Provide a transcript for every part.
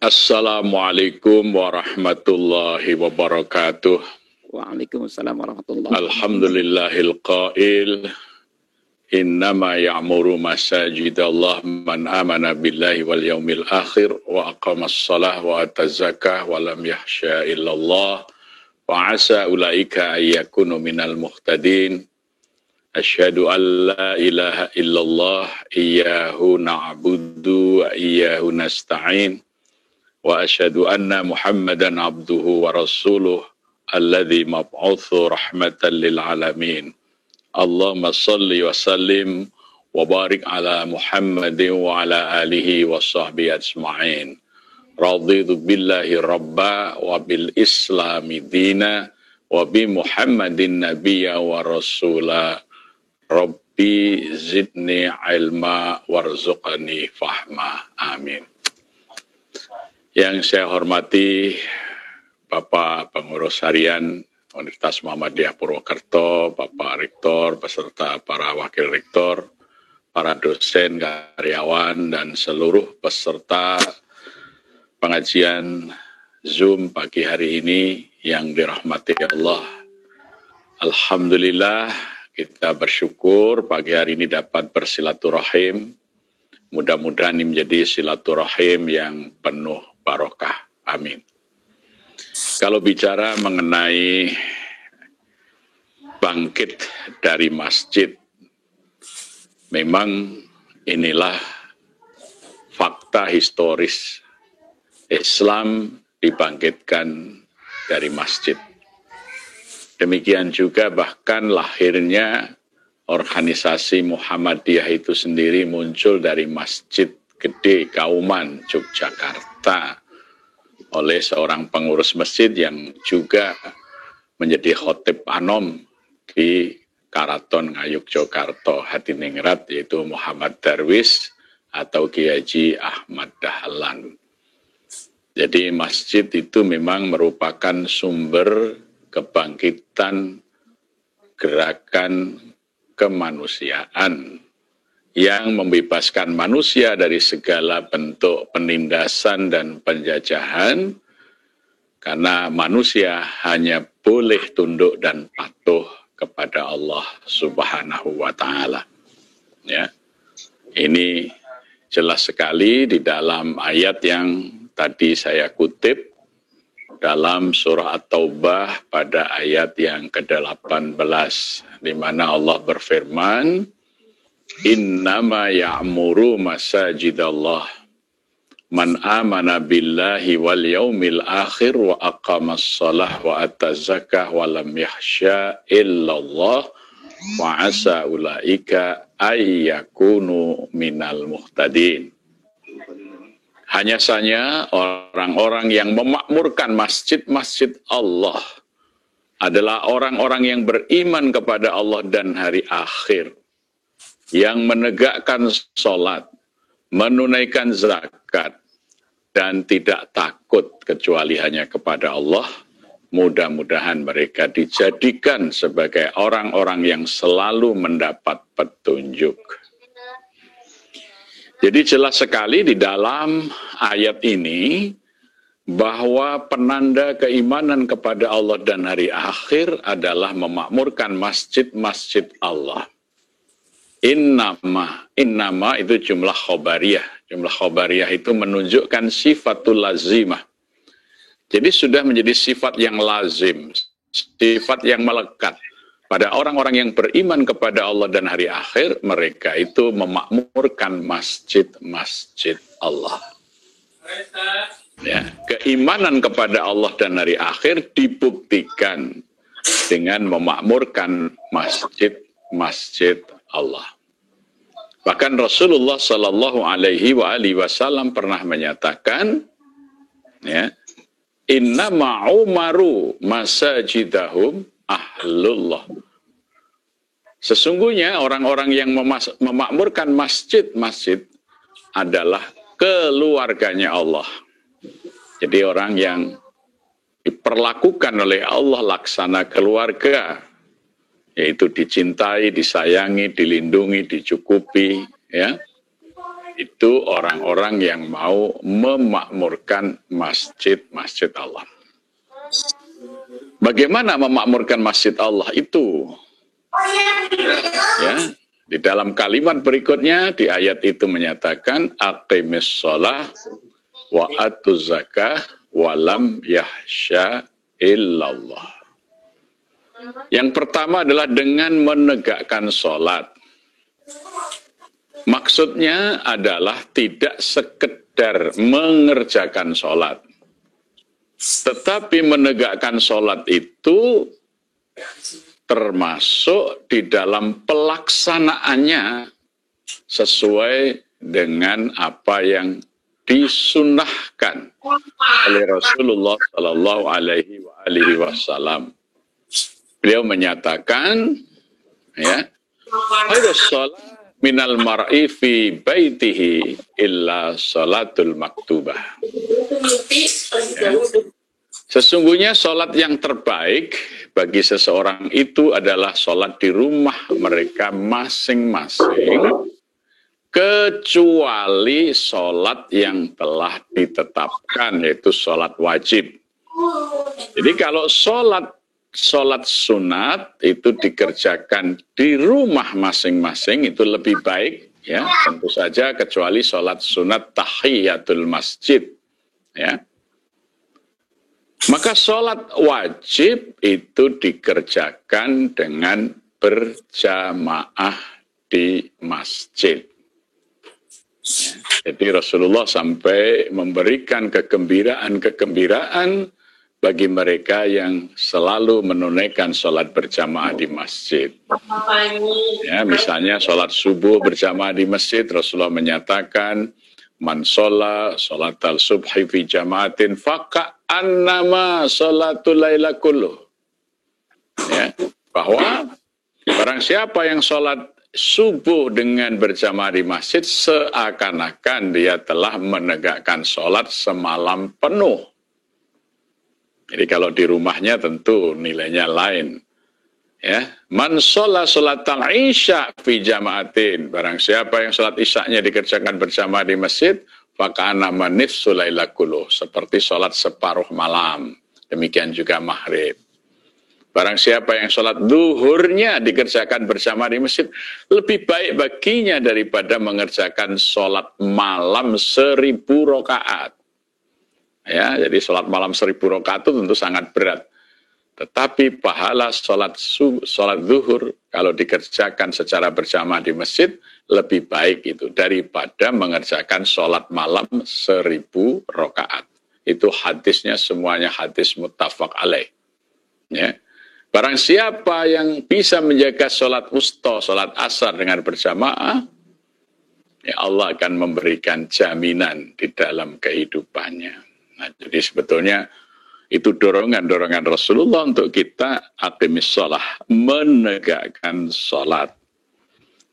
Assalamualaikum warahmatullahi wabarakatuh. Waalaikumsalam warahmatullahi wabarakatuh. Alhamdulillahil qail innama ya'muru masajidallah man amana billahi wal yaumil akhir wa aqamas salah wa ataz zakah wa lam yahsya illallah wa asa ulaika ayyakunu minal muhtadin. Asyhadu an la ilaha illallah iyyahu na'budu wa iyyahu nasta'in. Wa asyhadu anna Muhammadan abduhu wa rasuluh alladzi mab'utsu rahmatan lil alamin. Allahumma shalli wa sallim wa barik ala Muhammadin wa ala alihi wa sahbihi ajma'in. Raditu billahi rabba wa bil islami dina wa bi Muhammadin nabiyya wa rasula. Rabbi zidni ilma warzuqni fahma. Amin. Yang saya hormati Bapak Pengurus Harian Universitas Muhammadiyah Purwokerto, Bapak Rektor, beserta para Wakil Rektor, para dosen, karyawan, dan seluruh peserta pengajian Zoom pagi hari ini yang dirahmati Allah. Alhamdulillah, kita bersyukur pagi hari ini dapat bersilaturahim. Mudah-mudahan ini menjadi silaturahim yang penuh barokah. Amin. Kalau bicara mengenai bangkit dari masjid, memang inilah fakta historis. Islam dibangkitkan dari masjid. Demikian juga bahkan lahirnya organisasi Muhammadiyah itu sendiri muncul dari Masjid Gede Kauman, Yogyakarta, oleh seorang pengurus masjid yang juga menjadi khotib anom di Karaton Ngayuk Yogyakarta Hadiningrat, yaitu Muhammad Darwis atau Kiai Haji Ahmad Dahlan. Jadi masjid itu memang merupakan sumber kebangkitan gerakan kemanusiaan yang membebaskan manusia dari segala bentuk penindasan dan penjajahan, karena manusia hanya boleh tunduk dan patuh kepada Allah Subhanahu wa Ta'ala. Ya, ini jelas sekali di dalam ayat yang tadi saya kutip dalam surah At-Taubah pada ayat yang ke-18, di mana Allah berfirman, innama ya'muru masajidallah man amana billahi wal yaumil akhir wa aqamas salah wa ataz zakah wa lam yahsya illallah wa asa ulaika ayyakunu minal muhtadin. Hanya saja orang-orang yang memakmurkan masjid-masjid Allah adalah orang-orang yang beriman kepada Allah dan hari akhir, yang menegakkan sholat, menunaikan zakat, dan tidak takut kecuali hanya kepada Allah. Mudah-mudahan mereka dijadikan sebagai orang-orang yang selalu mendapat petunjuk. Jadi jelas sekali di dalam ayat ini bahwa penanda keimanan kepada Allah dan hari akhir adalah memakmurkan masjid-masjid Allah. Innama itu jumlah khobariyah. Jumlah khobariyah itu menunjukkan sifatul lazimah. Jadi sudah menjadi sifat yang lazim, sifat yang melekat. Pada orang-orang yang beriman kepada Allah dan hari akhir, mereka itu memakmurkan masjid-masjid Allah. Ya, keimanan kepada Allah dan hari akhir dibuktikan dengan memakmurkan masjid-masjid Allah. Bahkan Rasulullah Shallallahu Alaihi Wasallam pernah menyatakan, ya, inna ma'umaru masajidahum ahlullah. Sesungguhnya orang-orang yang memakmurkan masjid-masjid adalah keluarganya Allah. Jadi orang yang diperlakukan oleh Allah laksana keluarga, yaitu dicintai, disayangi, dilindungi, dicukupi, ya. Itu orang-orang yang mau memakmurkan masjid-masjid Allah. Bagaimana memakmurkan masjid Allah itu? Ya, di dalam kalimat berikutnya di ayat itu menyatakan aqimis shalah wa atuz zakah wa lam yahsya illallah. Yang pertama adalah dengan menegakkan sholat. Maksudnya adalah tidak sekedar mengerjakan sholat, tetapi menegakkan sholat itu termasuk di dalam pelaksanaannya sesuai dengan apa yang disunnahkan oleh Rasulullah Shallallahu Alaihi Wasallam. Beliau menyatakan, ya, harus sholat minal mar'i fi baitihi illa sholatul maktubah. Ya. Sesungguhnya sholat yang terbaik bagi seseorang itu adalah sholat di rumah mereka masing-masing, kecuali sholat yang telah ditetapkan, yaitu sholat wajib. Jadi kalau sholat sunat itu dikerjakan di rumah masing-masing itu lebih baik, ya, tentu saja kecuali sholat sunat tahiyatul masjid, ya. Maka sholat wajib itu dikerjakan dengan berjamaah di masjid. Ya. Jadi Rasulullah sampai memberikan kegembiraan bagi mereka yang selalu menunaikan sholat berjamaah di masjid. Ya, misalnya sholat subuh berjamaah di masjid, Rasulullah menyatakan, man sholat al-subhi fi jamaatin faka'annama sholatul laila kulluh. Ya, bahwa barang siapa yang sholat subuh dengan berjamaah di masjid, seakan-akan dia telah menegakkan sholat semalam penuh. Jadi kalau di rumahnya tentu nilainya lain. Ya, man sholatal isya fi jamaatin. Barang siapa yang sholat isya'nya dikerjakan bersama di masjid, faka'ana manif sulaila kulluh, seperti sholat separuh malam. Demikian juga maghrib. Barang siapa yang sholat duhurnya dikerjakan bersama di masjid, lebih baik baginya daripada mengerjakan sholat malam 1000 rakaat. Ya, jadi sholat malam 1000 rakaat itu tentu sangat berat. Tetapi pahala sholat zuhur kalau dikerjakan secara berjamaah di masjid lebih baik itu daripada mengerjakan sholat malam 1000 rakaat. Itu hadisnya semuanya hadis muttafaq alaih. Ya. Barang siapa yang bisa menjaga sholat wusta, sholat asar dengan berjamaah, ya Allah akan memberikan jaminan di dalam kehidupannya. Nah, jadi sebetulnya itu dorongan-dorongan Rasulullah untuk kita aqimis shalah, menegakkan sholat.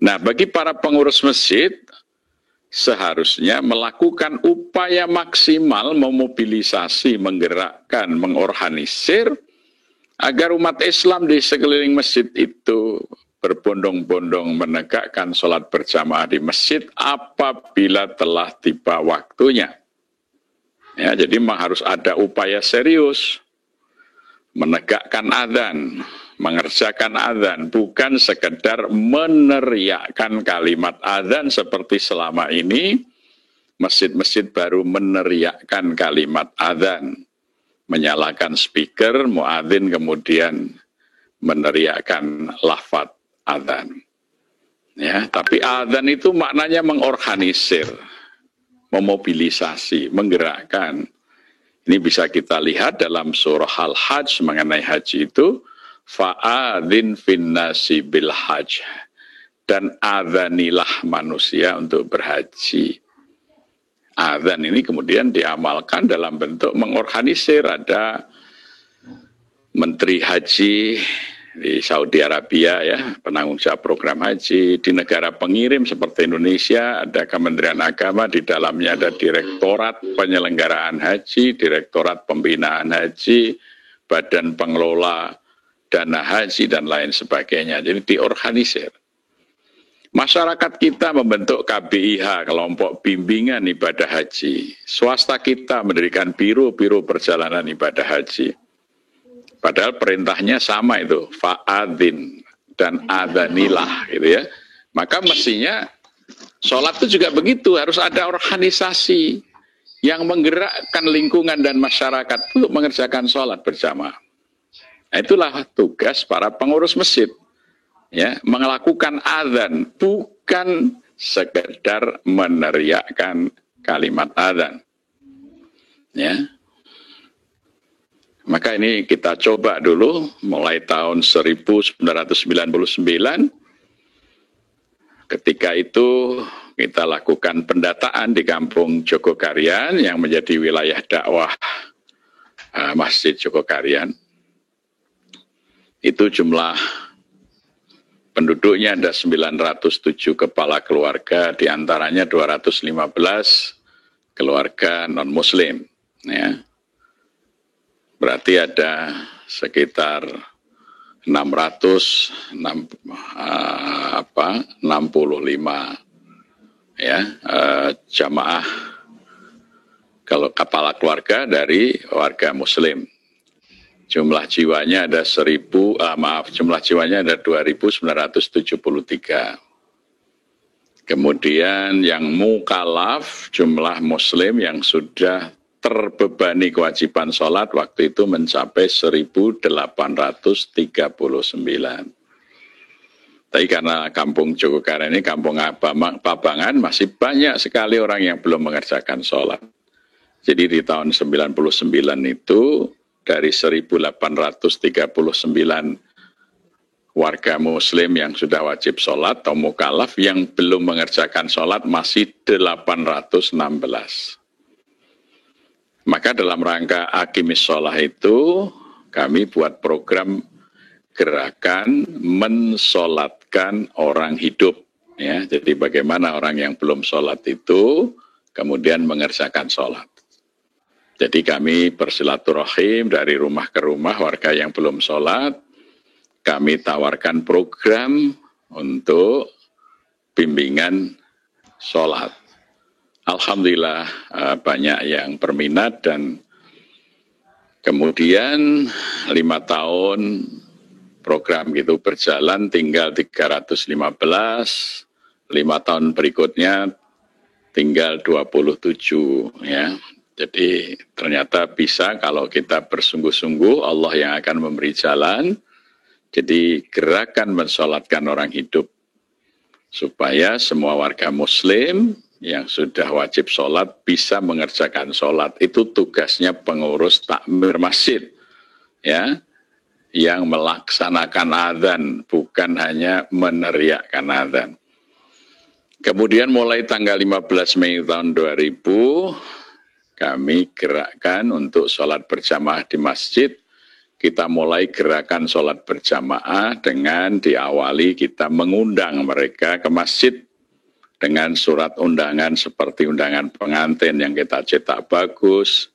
Nah, bagi para pengurus masjid, seharusnya melakukan upaya maksimal memobilisasi, menggerakkan, mengorganisir, agar umat Islam di sekeliling masjid itu berbondong-bondong menegakkan sholat berjamaah di masjid apabila telah tiba waktunya. Ya, jadi memang harus ada upaya serius menegakkan adzan, mengerjakan adzan, bukan sekedar meneriakkan kalimat adzan seperti selama ini masjid-masjid baru meneriakkan kalimat adzan, menyalakan speaker, muadzin kemudian meneriakkan lafaz adzan. Ya, tapi adzan itu maknanya mengorganisir, memobilisasi, menggerakkan. Ini bisa kita lihat dalam surah Al-Hajj mengenai haji itu, fa'adzin finnasi bil hajj, dan adzanilah manusia untuk berhaji. Adzan ini kemudian diamalkan dalam bentuk mengorganisir. Ada menteri haji di Saudi Arabia, ya, penanggung jawab program haji. Di negara pengirim seperti Indonesia ada Kementerian Agama, di dalamnya ada Direktorat Penyelenggaraan Haji, Direktorat Pembinaan Haji, Badan Pengelola Dana Haji, dan lain sebagainya. Jadi diorganisir. Masyarakat kita membentuk KBIH, kelompok bimbingan ibadah haji. Swasta kita mendirikan biro-biro perjalanan ibadah haji. Padahal perintahnya sama itu, fa'adzin dan adzanilah gitu ya. Maka mestinya sholat itu juga begitu, harus ada organisasi yang menggerakkan lingkungan dan masyarakat untuk mengerjakan sholat berjamaah. Nah, itulah tugas para pengurus masjid, ya, melakukan adzan, bukan sekedar meneriakkan kalimat adzan, ya. Maka ini kita coba dulu mulai tahun 1999. Ketika itu kita lakukan pendataan di Kampung Jogokarian yang menjadi wilayah dakwah Masjid Jogokarian. Itu jumlah penduduknya ada 907 kepala keluarga, diantaranya 215 keluarga non-muslim, ya. Berarti ada sekitar 665 ya jamaah kalau kepala keluarga dari warga muslim. Jumlah jiwanya ada jumlah jiwanya ada 2.973. Kemudian yang mukallaf, jumlah muslim yang sudah terbebani kewajiban sholat waktu itu mencapai 1.839. Tapi karena Kampung Jogokarian ini kampung Pabangan, masih banyak sekali orang yang belum mengerjakan sholat. Jadi di tahun 99 itu dari 1.839 warga muslim yang sudah wajib sholat atau mukallaf yang belum mengerjakan sholat masih 816. Maka dalam rangka Aqimis Sholah itu kami buat program gerakan mensolatkan orang hidup. Ya, jadi bagaimana orang yang belum sholat itu kemudian mengerjakan sholat. Jadi kami bersilaturahim dari rumah ke rumah warga yang belum sholat. Kami tawarkan program untuk bimbingan sholat. Alhamdulillah banyak yang berminat dan kemudian 5 tahun program itu berjalan tinggal 315, 5 tahun berikutnya tinggal 27 ya. Jadi ternyata bisa kalau kita bersungguh-sungguh Allah yang akan memberi jalan. Jadi gerakan mensolatkan orang hidup supaya semua warga muslim yang sudah wajib sholat bisa mengerjakan sholat. Itu tugasnya pengurus takmir masjid, ya, yang melaksanakan adzan, bukan hanya meneriakkan adzan. Kemudian mulai tanggal 15 Mei tahun 2000, kami gerakkan untuk sholat berjamaah di masjid. Kita mulai gerakan sholat berjamaah dengan diawali kita mengundang mereka ke masjid dengan surat undangan seperti undangan pengantin yang kita cetak bagus,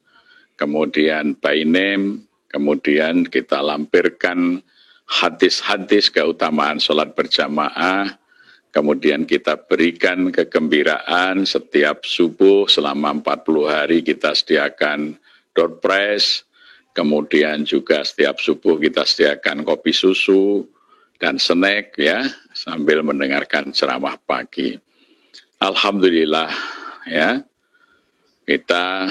kemudian by name, kemudian kita lampirkan hadis-hadis keutamaan sholat berjamaah, kemudian kita berikan kegembiraan setiap subuh selama 40 hari kita sediakan door prize, kemudian juga setiap subuh kita sediakan kopi susu dan snack ya, sambil mendengarkan ceramah pagi. Alhamdulillah ya, kita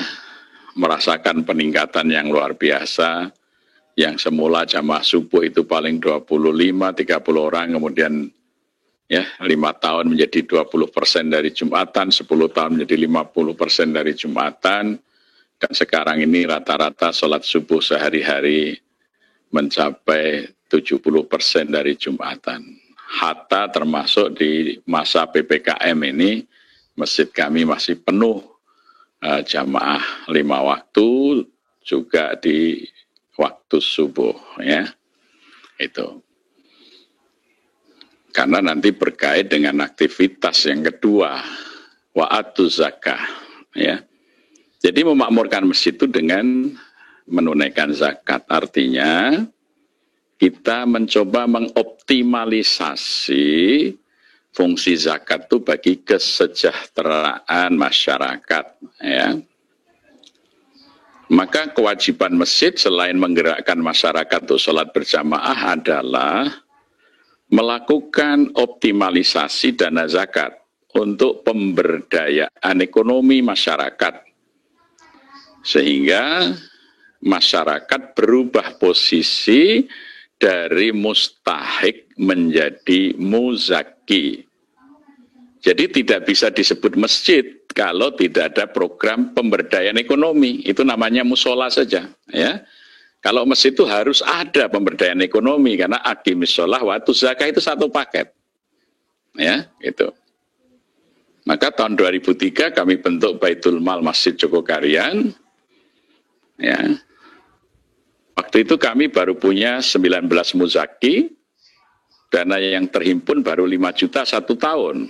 merasakan peningkatan yang luar biasa. Yang semula jamaah subuh itu paling 25-30 orang, kemudian ya 5 tahun menjadi 20% dari Jumatan, 10 tahun menjadi 50% dari Jumatan, dan sekarang ini rata-rata sholat subuh sehari-hari mencapai 70% dari Jumatan. Hatta termasuk di masa PPKM ini, masjid kami masih penuh jamaah 5 waktu, juga di waktu subuh, ya. Itu. Karena nanti berkait dengan aktivitas yang kedua, wa'atu zakah, ya. Jadi memakmurkan masjid itu dengan menunaikan zakat, artinya kita mencoba mengoptimalisasi fungsi zakat itu bagi kesejahteraan masyarakat, ya. Maka kewajiban masjid selain menggerakkan masyarakat untuk sholat berjamaah adalah melakukan optimalisasi dana zakat untuk pemberdayaan ekonomi masyarakat. Sehingga masyarakat berubah posisi dari mustahik menjadi muzaki. Jadi tidak bisa disebut masjid kalau tidak ada program pemberdayaan ekonomi. Itu namanya musola saja, ya. Kalau masjid itu harus ada pemberdayaan ekonomi karena aqimis sholah wa atuz zakah itu satu paket. Ya, gitu. Maka tahun 2003 kami bentuk Baitul Mal Masjid Jogokarian. Ya. Waktu itu kami baru punya 19 muzaki. Dana yang terhimpun baru 5 juta 1 tahun.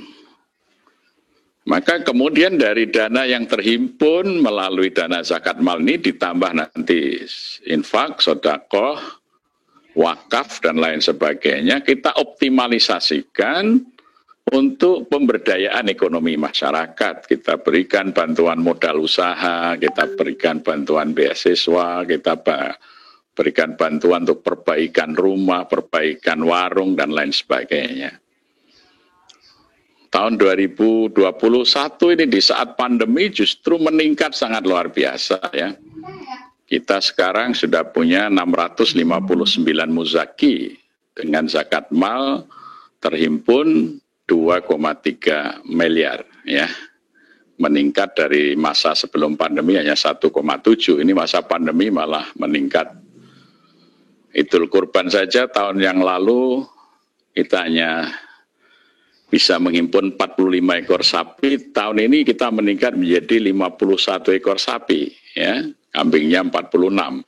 Maka kemudian dari dana yang terhimpun melalui dana zakat mal ini ditambah nanti infak, sedekah, wakaf dan lain sebagainya, kita optimalisasikan untuk pemberdayaan ekonomi masyarakat. Kita berikan bantuan modal usaha, kita berikan bantuan beasiswa, kita berikan bantuan untuk perbaikan rumah, perbaikan warung dan lain sebagainya. Tahun 2021 ini di saat pandemi justru meningkat sangat luar biasa, ya. Kita sekarang sudah punya 659 muzaki dengan zakat mal terhimpun 2,3 miliar, ya. Meningkat dari masa sebelum pandemi hanya 1,7. Ini masa pandemi malah meningkat. Idul Kurban saja tahun yang lalu kita hanya bisa menghimpun 45 ekor sapi, tahun ini kita meningkat menjadi 51 ekor sapi, ya, kambingnya 46.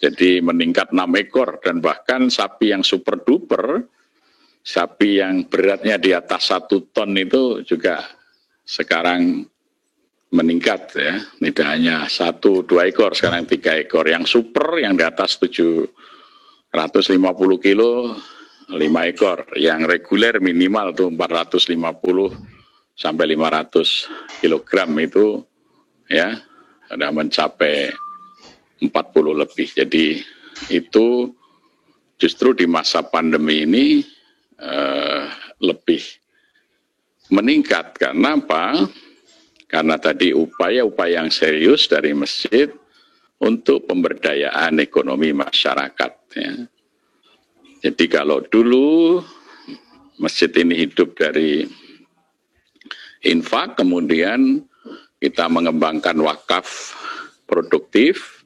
Jadi meningkat 6 ekor, dan bahkan sapi yang super duper, sapi yang beratnya di atas 1 ton itu juga sekarang meningkat, ya. Tidak hanya 1-2 ekor, sekarang 3 ekor. Yang super yang di atas 750 kilo, 5 ekor, yang reguler minimal tuh 450 sampai 500 kilogram itu, ya, sudah mencapai 40 lebih. Jadi itu justru di masa pandemi ini lebih meningkat. Karena apa? Karena tadi upaya-upaya yang serius dari masjid untuk pemberdayaan ekonomi masyarakat, ya. Jadi kalau dulu masjid ini hidup dari infak, kemudian kita mengembangkan wakaf produktif,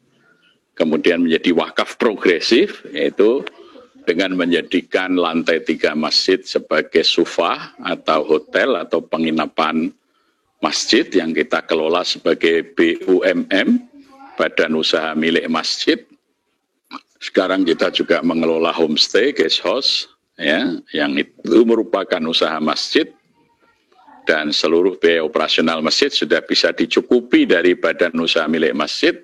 kemudian menjadi wakaf progresif, yaitu dengan menjadikan lantai 3 masjid sebagai sufah atau hotel atau penginapan masjid yang kita kelola sebagai BUMM, Badan Usaha Milik Masjid. Sekarang kita juga mengelola homestay, guest house, ya, yang itu merupakan usaha masjid, dan seluruh biaya operasional masjid sudah bisa dicukupi dari badan usaha milik masjid.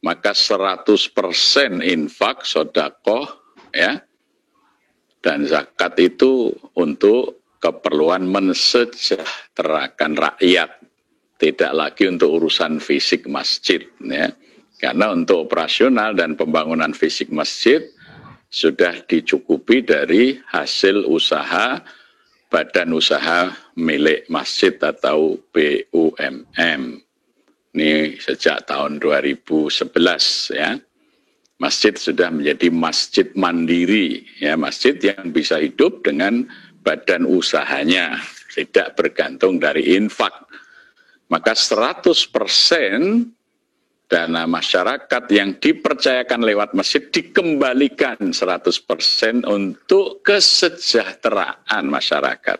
Maka 100% infak, sedekah, ya, dan zakat itu untuk keperluan mensejahterakan rakyat, tidak lagi untuk urusan fisik masjid, ya. Karena untuk operasional dan pembangunan fisik masjid sudah dicukupi dari hasil usaha badan usaha milik masjid atau BUMM. Ini sejak tahun 2011, ya. Masjid sudah menjadi masjid mandiri, ya, masjid yang bisa hidup dengan badan usahanya, tidak bergantung dari infak. Maka 100% dana masyarakat yang dipercayakan lewat masjid dikembalikan 100% untuk kesejahteraan masyarakat,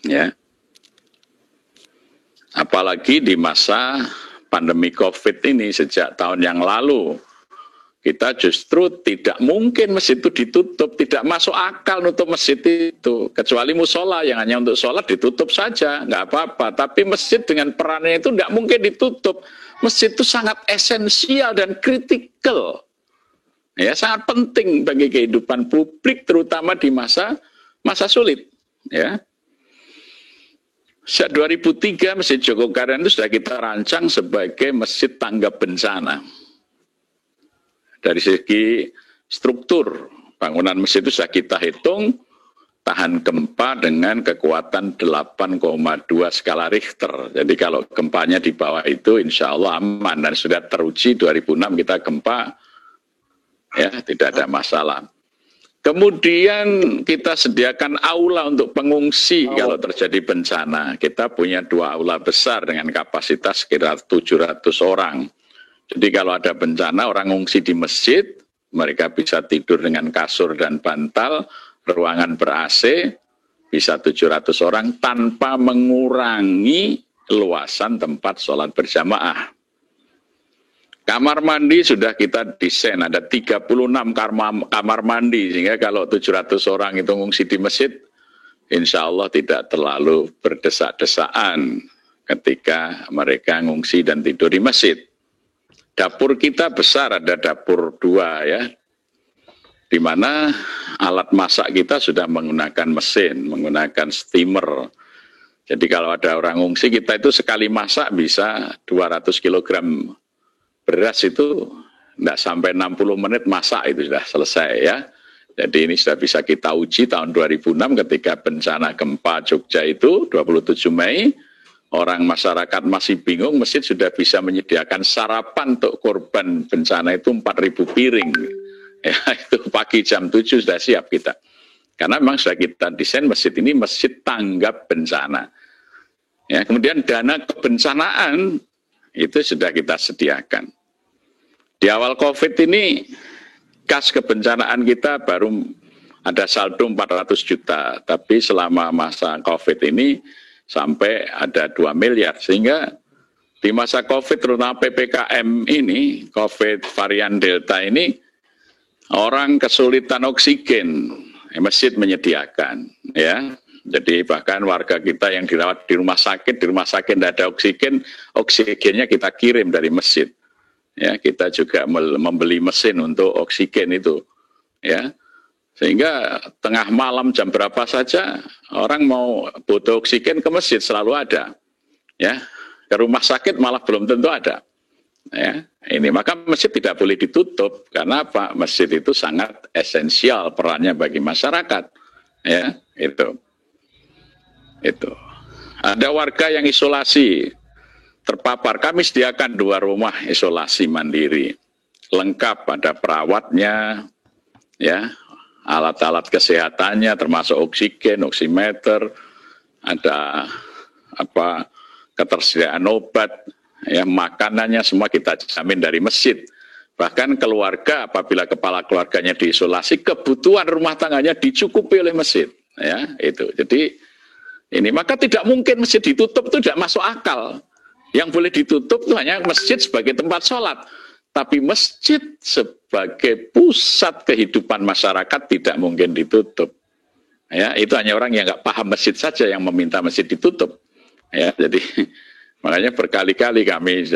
ya. Apalagi di masa pandemi COVID ini sejak tahun yang lalu, kita justru tidak mungkin masjid itu ditutup, tidak masuk akal nutup masjid itu, kecuali musola yang hanya untuk sholat ditutup saja, nggak apa-apa. Tapi masjid dengan perannya itu nggak mungkin ditutup. Masjid itu sangat esensial dan kritikal, ya, sangat penting bagi kehidupan publik, terutama di masa sulit, ya. Sejak 2003 Masjid Jogokarian itu sudah kita rancang sebagai masjid tanggap bencana. Dari segi struktur bangunan masjid itu sudah kita hitung tahan gempa dengan kekuatan 8,2 skala Richter. Jadi kalau gempanya di bawah itu insya Allah aman, dan sudah teruji 2006 kita gempa, ya tidak ada masalah. Kemudian kita sediakan aula untuk pengungsi kalau terjadi bencana. Kita punya 2 aula besar dengan kapasitas sekitar 700 orang. Jadi kalau ada bencana, orang ngungsi di masjid, mereka bisa tidur dengan kasur dan bantal, ruangan ber-AC, bisa 700 orang tanpa mengurangi luasan tempat sholat berjamaah. Kamar mandi sudah kita desain, ada 36 kamar mandi, sehingga kalau 700 orang itu ngungsi di masjid, insya Allah tidak terlalu berdesak-desaan ketika mereka ngungsi dan tidur di masjid. Dapur kita besar, ada dapur 2 ya, di mana alat masak kita sudah menggunakan mesin, menggunakan steamer. Jadi kalau ada orang ngungsi, kita itu sekali masak bisa 200 kilogram beras, itu tidak sampai 60 menit masak itu sudah selesai ya. Jadi ini sudah bisa kita uji tahun 2006 ketika bencana gempa Jogja itu 27 Mei. Orang masyarakat masih bingung, masjid sudah bisa menyediakan sarapan untuk korban bencana itu 4.000 piring. Ya, itu pagi jam 7 sudah siap kita. Karena memang sudah kita desain masjid ini masjid tanggap bencana. Ya, kemudian dana kebencanaan itu sudah kita sediakan. Di awal COVID ini, kas kebencanaan kita baru ada saldo 400 juta. Tapi selama masa COVID ini sampai ada 2 miliar. Sehingga di masa COVID, terutama PPKM ini, COVID varian Delta ini, orang kesulitan oksigen, masjid menyediakan. Ya. Jadi bahkan warga kita yang dirawat di rumah sakit tidak ada oksigen, oksigennya kita kirim dari masjid. Ya, kita juga membeli mesin untuk oksigen itu. Ya, sehingga tengah malam jam berapa saja orang mau butuh oksigen ke masjid selalu ada. Ya, ke rumah sakit malah belum tentu ada. Ya, ini maka masjid tidak boleh ditutup karena apa? Masjid itu sangat esensial perannya bagi masyarakat. Ya, itu. Ada warga yang isolasi terpapar, kami sediakan 2 rumah isolasi mandiri, lengkap, ada perawatnya, ya, alat-alat kesehatannya, termasuk oksigen, oximeter, ada ketersediaan obat, ya, makanannya semua kita jamin dari masjid. Bahkan keluarga, apabila kepala keluarganya diisolasi, kebutuhan rumah tangganya dicukupi oleh masjid. Ya, itu. Jadi ini maka tidak mungkin masjid ditutup, itu tidak masuk akal. Yang boleh ditutup itu hanya masjid sebagai tempat sholat. Tapi masjid sebagai pusat kehidupan masyarakat tidak mungkin ditutup. Ya, itu hanya orang yang nggak paham masjid saja yang meminta masjid ditutup. Ya, jadi makanya berkali-kali kami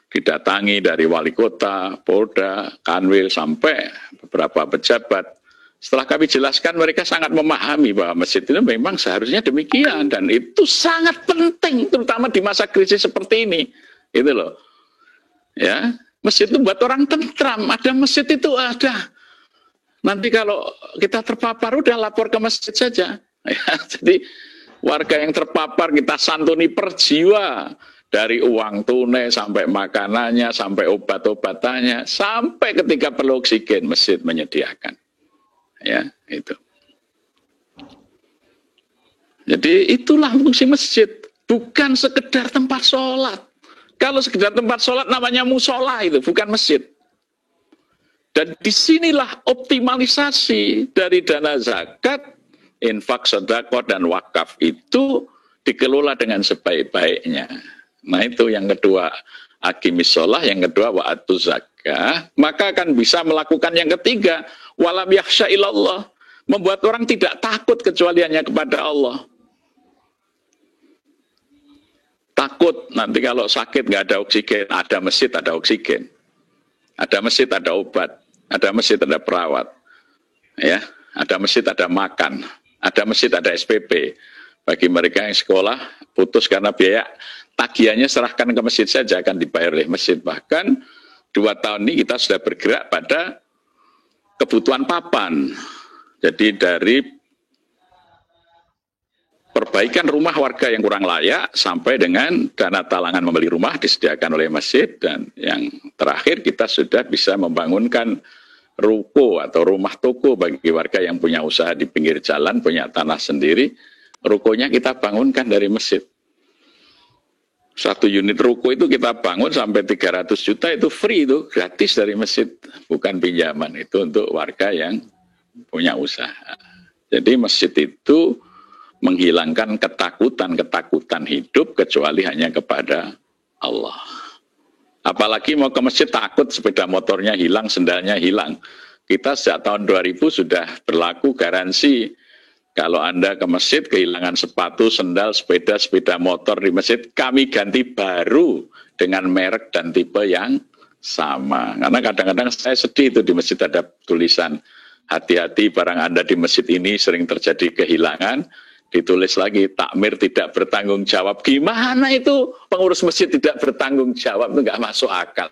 didatangi dari wali kota, Polda, Kanwil, sampai beberapa pejabat. Setelah kami jelaskan, mereka sangat memahami bahwa masjid itu memang seharusnya demikian. Dan itu sangat penting, terutama di masa krisis seperti ini. Itu loh. Ya, masjid itu buat orang tentram. Ada masjid itu ada. Nanti kalau kita terpapar, udah lapor ke masjid saja. Ya, jadi warga yang terpapar kita santuni per jiwa. Dari uang tunai, sampai makanannya, sampai obat-obatannya, sampai ketika perlu oksigen, masjid menyediakan. Ya, itu. Jadi itulah fungsi masjid, bukan sekedar tempat sholat. Kalau sekedar tempat sholat namanya musola itu, bukan masjid. Dan disinilah optimalisasi dari dana zakat, infak, sedekah, dan wakaf itu dikelola dengan sebaik-baiknya. Nah itu yang kedua, aqimis sholah, yang kedua wa'atu zakah, maka akan bisa melakukan yang ketiga, walam yakhsha ilallah, membuat orang tidak takut kecuali hanya kepada Allah. Takut nanti kalau sakit nggak ada oksigen, ada masjid ada oksigen, ada masjid ada obat, ada masjid ada perawat, ya, ada masjid ada makan, ada masjid ada SPP. Bagi mereka yang sekolah putus karena biaya tagihannya serahkan ke masjid saja, akan dibayar oleh masjid. Bahkan 2 tahun ini kita sudah bergerak pada kebutuhan papan. Jadi dari perbaikan rumah warga yang kurang layak sampai dengan dana talangan membeli rumah disediakan oleh masjid, dan yang terakhir kita sudah bisa membangunkan ruko atau rumah toko bagi warga yang punya usaha di pinggir jalan, punya tanah sendiri. Rukonya kita bangunkan dari masjid. 1 unit ruko itu kita bangun sampai 300 juta itu free, itu gratis dari masjid, bukan pinjaman, itu untuk warga yang punya usaha. Jadi masjid itu menghilangkan ketakutan hidup kecuali hanya kepada Allah. Apalagi mau ke masjid takut sepeda motornya hilang, sendalnya hilang. Kita sejak tahun 2000 sudah berlaku garansi. Kalau Anda ke masjid kehilangan sepatu, sendal, sepeda motor di masjid, kami ganti baru dengan merek dan tipe yang sama. Karena kadang-kadang saya sedih itu di masjid ada tulisan, hati-hati barang Anda di masjid ini sering terjadi kehilangan. Ditulis lagi, takmir tidak bertanggung jawab. Gimana itu pengurus masjid tidak bertanggung jawab? Itu nggak masuk akal.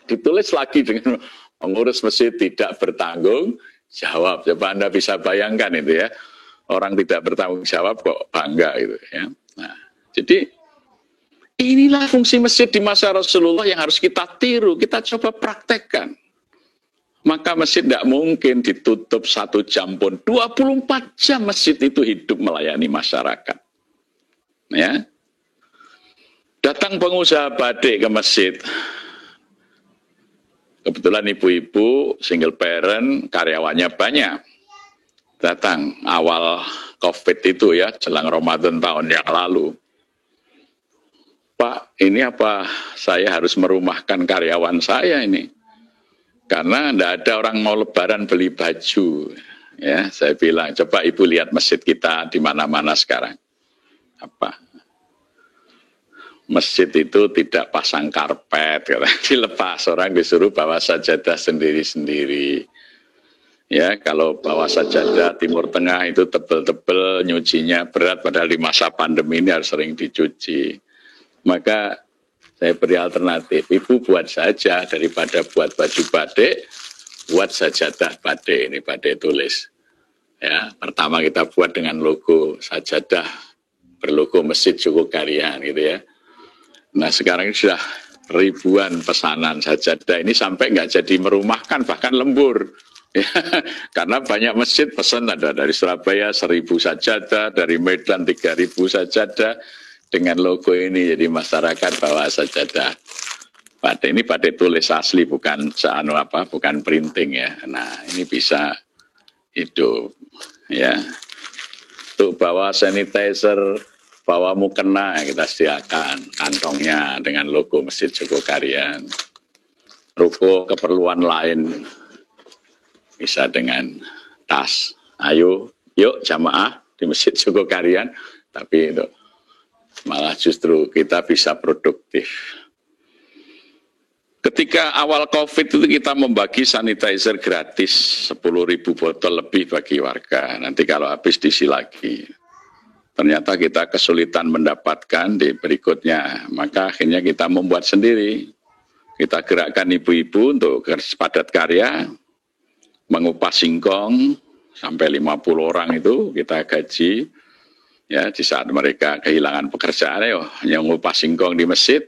Ditulis lagi dengan pengurus masjid tidak bertanggung jawab. Coba Anda bisa bayangkan itu ya. Orang tidak bertanggung jawab kok bangga gitu ya. Nah, jadi inilah fungsi masjid di masa Rasulullah yang harus kita tiru, kita coba praktekkan. Maka masjid tidak mungkin ditutup 1 jam pun. 24 jam masjid itu hidup melayani masyarakat. Ya. Datang pengusaha batik ke masjid. Kebetulan ibu-ibu, single parent, karyawannya banyak. Datang awal COVID itu ya, jelang Ramadan tahun yang lalu. Pak, ini apa saya harus merumahkan karyawan saya ini? Karena tidak ada orang mau lebaran beli baju. Ya, saya bilang, coba ibu lihat masjid kita di mana-mana sekarang. Apa? Masjid itu tidak pasang karpet, dilepas, orang disuruh bawa sajadah sendiri-sendiri. Ya, kalau bawa sajadah Timur Tengah itu tebel-tebel, nyucinya berat, padahal di masa pandemi ini harus sering dicuci. Maka saya beri alternatif, ibu buat saja daripada buat baju batik, buat sajadah batik, ini batik tulis. Ya, pertama kita buat dengan logo sajadah, berlogo Masjid Jogokarian gitu ya. Nah sekarang sudah ribuan pesanan sajadah ini sampai nggak jadi merumahkan, bahkan lembur. Ya, karena banyak masjid pesan, ada dari Surabaya 1000 sajadah, dari Medan 3000 sajadah, dengan logo ini, jadi masyarakat bawa sajadah. Batik ini batik tulis asli, bukan bukan printing ya. Nah ini bisa hidup ya. Untuk bawa sanitizer, bawa mukena kita sediakan kantongnya dengan logo Masjid Jogokarian. Ruko keperluan lain bisa dengan tas. Ayo, yuk jamaah di Masjid Jogokarian, tapi itu malah justru kita bisa produktif. Ketika awal COVID itu kita membagi sanitizer gratis 10.000 botol lebih bagi warga. Nanti kalau habis diisi lagi. Ternyata kita kesulitan mendapatkan di berikutnya. Maka akhirnya kita membuat sendiri. Kita gerakkan ibu-ibu untuk padat karya, mengupas singkong sampai 50 orang itu kita gaji. Ya, di saat mereka kehilangan pekerjaan, hanya mengupas singkong di masjid.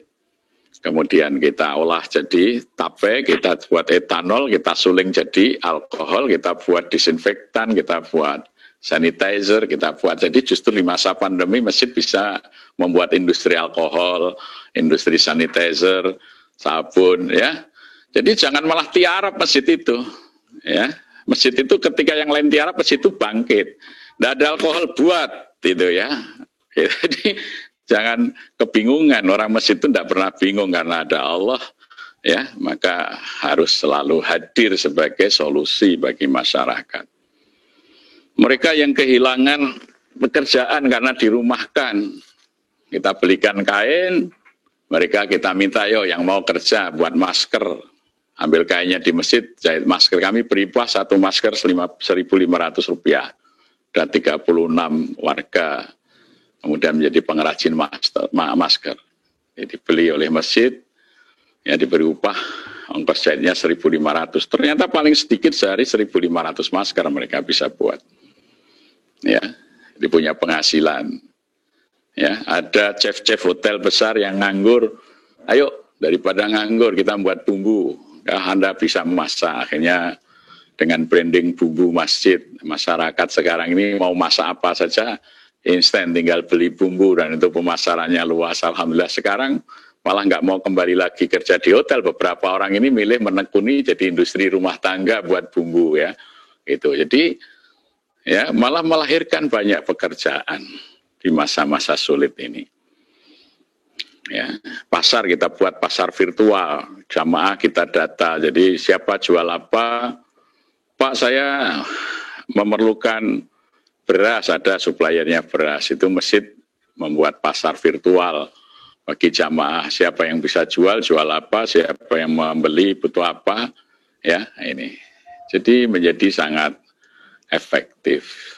Kemudian kita olah jadi tape, kita buat etanol, kita suling jadi alkohol, kita buat disinfektan, kita buat sanitizer, kita buat. Jadi justru di masa pandemi masjid bisa membuat industri alkohol, industri sanitizer, sabun ya. Jadi jangan malah tiarap masjid itu. Ya, masjid itu ketika yang lain tiarap, masjid itu bangkit. Tidak ada alkohol buat itu ya. Jadi jangan kebingungan, orang masjid itu tidak pernah bingung karena ada Allah ya, maka harus selalu hadir sebagai solusi bagi masyarakat. Mereka yang kehilangan pekerjaan karena dirumahkan, kita belikan kain, mereka kita minta yang mau kerja buat masker, ambil kainnya di masjid, jahit masker. Kami beri upah 1 masker Rp1.500. Ada 36 warga kemudian menjadi pengrajin masker. Jadi dibeli oleh masjid, ya diberi upah, ongkos jahitnya 1.500. Ternyata paling sedikit sehari 1.500 masker mereka bisa buat. Ya, jadi punya penghasilan. Ya, ada chef-chef hotel besar yang nganggur. Ayo, daripada nganggur kita buat bumbu. Ya, Anda bisa memasak. Akhirnya dengan branding bumbu masjid, masyarakat sekarang ini mau masak apa saja instan, tinggal beli bumbu, dan itu pemasarannya luas. Alhamdulillah sekarang malah nggak mau kembali lagi kerja di hotel. Beberapa orang ini milih menekuni jadi industri rumah tangga buat bumbu, ya. Itu jadi ya malah melahirkan banyak pekerjaan di masa-masa sulit ini. Ya, pasar kita buat pasar virtual, jamaah kita data. Jadi siapa jual apa, Pak saya memerlukan beras, ada suppliernya beras, itu masjid membuat pasar virtual bagi jamaah, siapa yang bisa jual apa, siapa yang membeli butuh apa, ya ini. Jadi menjadi sangat efektif.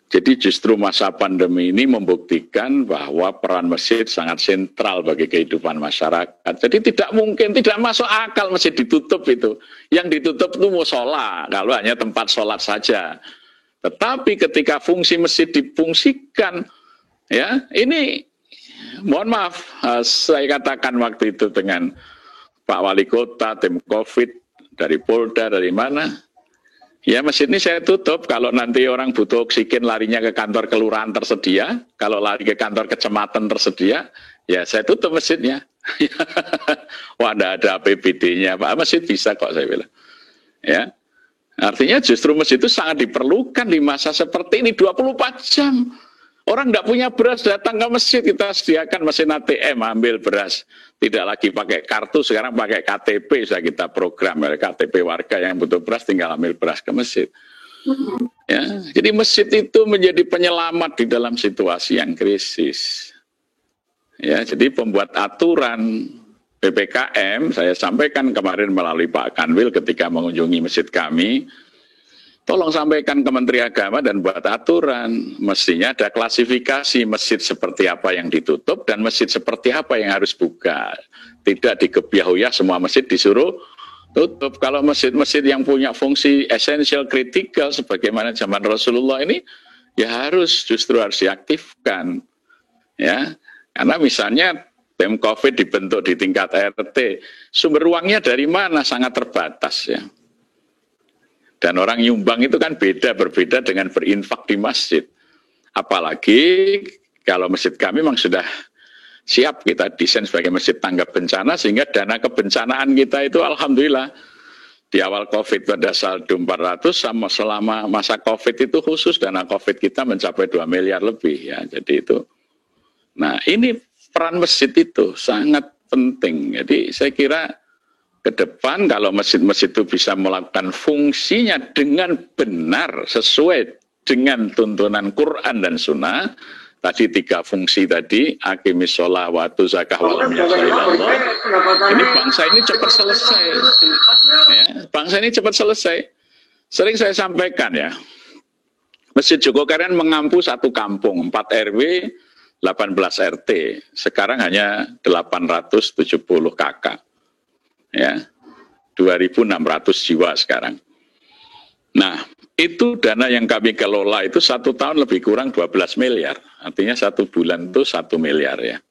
Jadi justru masa pandemi ini membuktikan bahwa peran masjid sangat sentral bagi kehidupan masyarakat. Jadi tidak mungkin, tidak masuk akal masjid ditutup itu. Yang ditutup itu musola, kalau hanya tempat sholat saja. Tetapi ketika fungsi masjid difungsikan, ya ini mohon maaf, saya katakan waktu itu dengan Pak Wali Kota, tim COVID, dari Polda, dari mana, ya masjid ini saya tutup, kalau nanti orang butuh oksigen larinya ke kantor kelurahan tersedia, kalau lari ke kantor kecamatan tersedia, ya saya tutup masjidnya. Wah, ada APBD-nya, Pak, masjid bisa kok, saya bilang. Ya. Artinya justru masjid itu sangat diperlukan di masa seperti ini, 24 jam. Orang tidak punya beras, datang ke masjid, kita sediakan mesin ATM, ambil beras. Tidak lagi pakai kartu, sekarang pakai KTP, sudah kita program. KTP warga yang butuh beras, tinggal ambil beras ke masjid. Ya, jadi masjid itu menjadi penyelamat di dalam situasi yang krisis. Ya, jadi pembuat aturan PPKM, saya sampaikan kemarin melalui Pak Kanwil ketika mengunjungi masjid kami, tolong sampaikan ke Menteri Agama dan buat aturan. Mestinya ada klasifikasi masjid seperti apa yang ditutup dan masjid seperti apa yang harus buka. Tidak digebyah-uyah semua masjid disuruh tutup. Kalau masjid-masjid yang punya fungsi esensial kritikal sebagaimana zaman Rasulullah ini, ya justru harus diaktifkan. Ya, karena misalnya tim COVID dibentuk di tingkat RT, sumber uangnya dari mana? Sangat terbatas, ya. Dan orang nyumbang itu kan berbeda dengan berinfak di masjid. Apalagi kalau masjid kami memang sudah siap, kita desain sebagai masjid tanggap bencana, sehingga dana kebencanaan kita itu alhamdulillah di awal COVID itu ada saldo 400, sama selama masa COVID itu khusus dana COVID kita mencapai 2 miliar lebih, ya. Jadi itu. Nah, ini peran masjid itu sangat penting. Jadi saya kira ke depan kalau masjid-masjid itu bisa melakukan fungsinya dengan benar sesuai dengan tuntunan Quran dan Sunnah, tadi 3 fungsi tadi, aqimis sholah wa atu zakah wa lam yasailallah, ini bangsa ini cepat selesai. Ya, bangsa ini cepat selesai. Sering saya sampaikan, ya, Masjid Jogokarian mengampu satu kampung, 4 RW, 18 RT, sekarang hanya 870 kakak, ya, 2.600 jiwa sekarang. Nah, itu dana yang kami kelola itu 1 tahun lebih kurang 12 miliar, artinya 1 bulan itu 1 miliar, ya.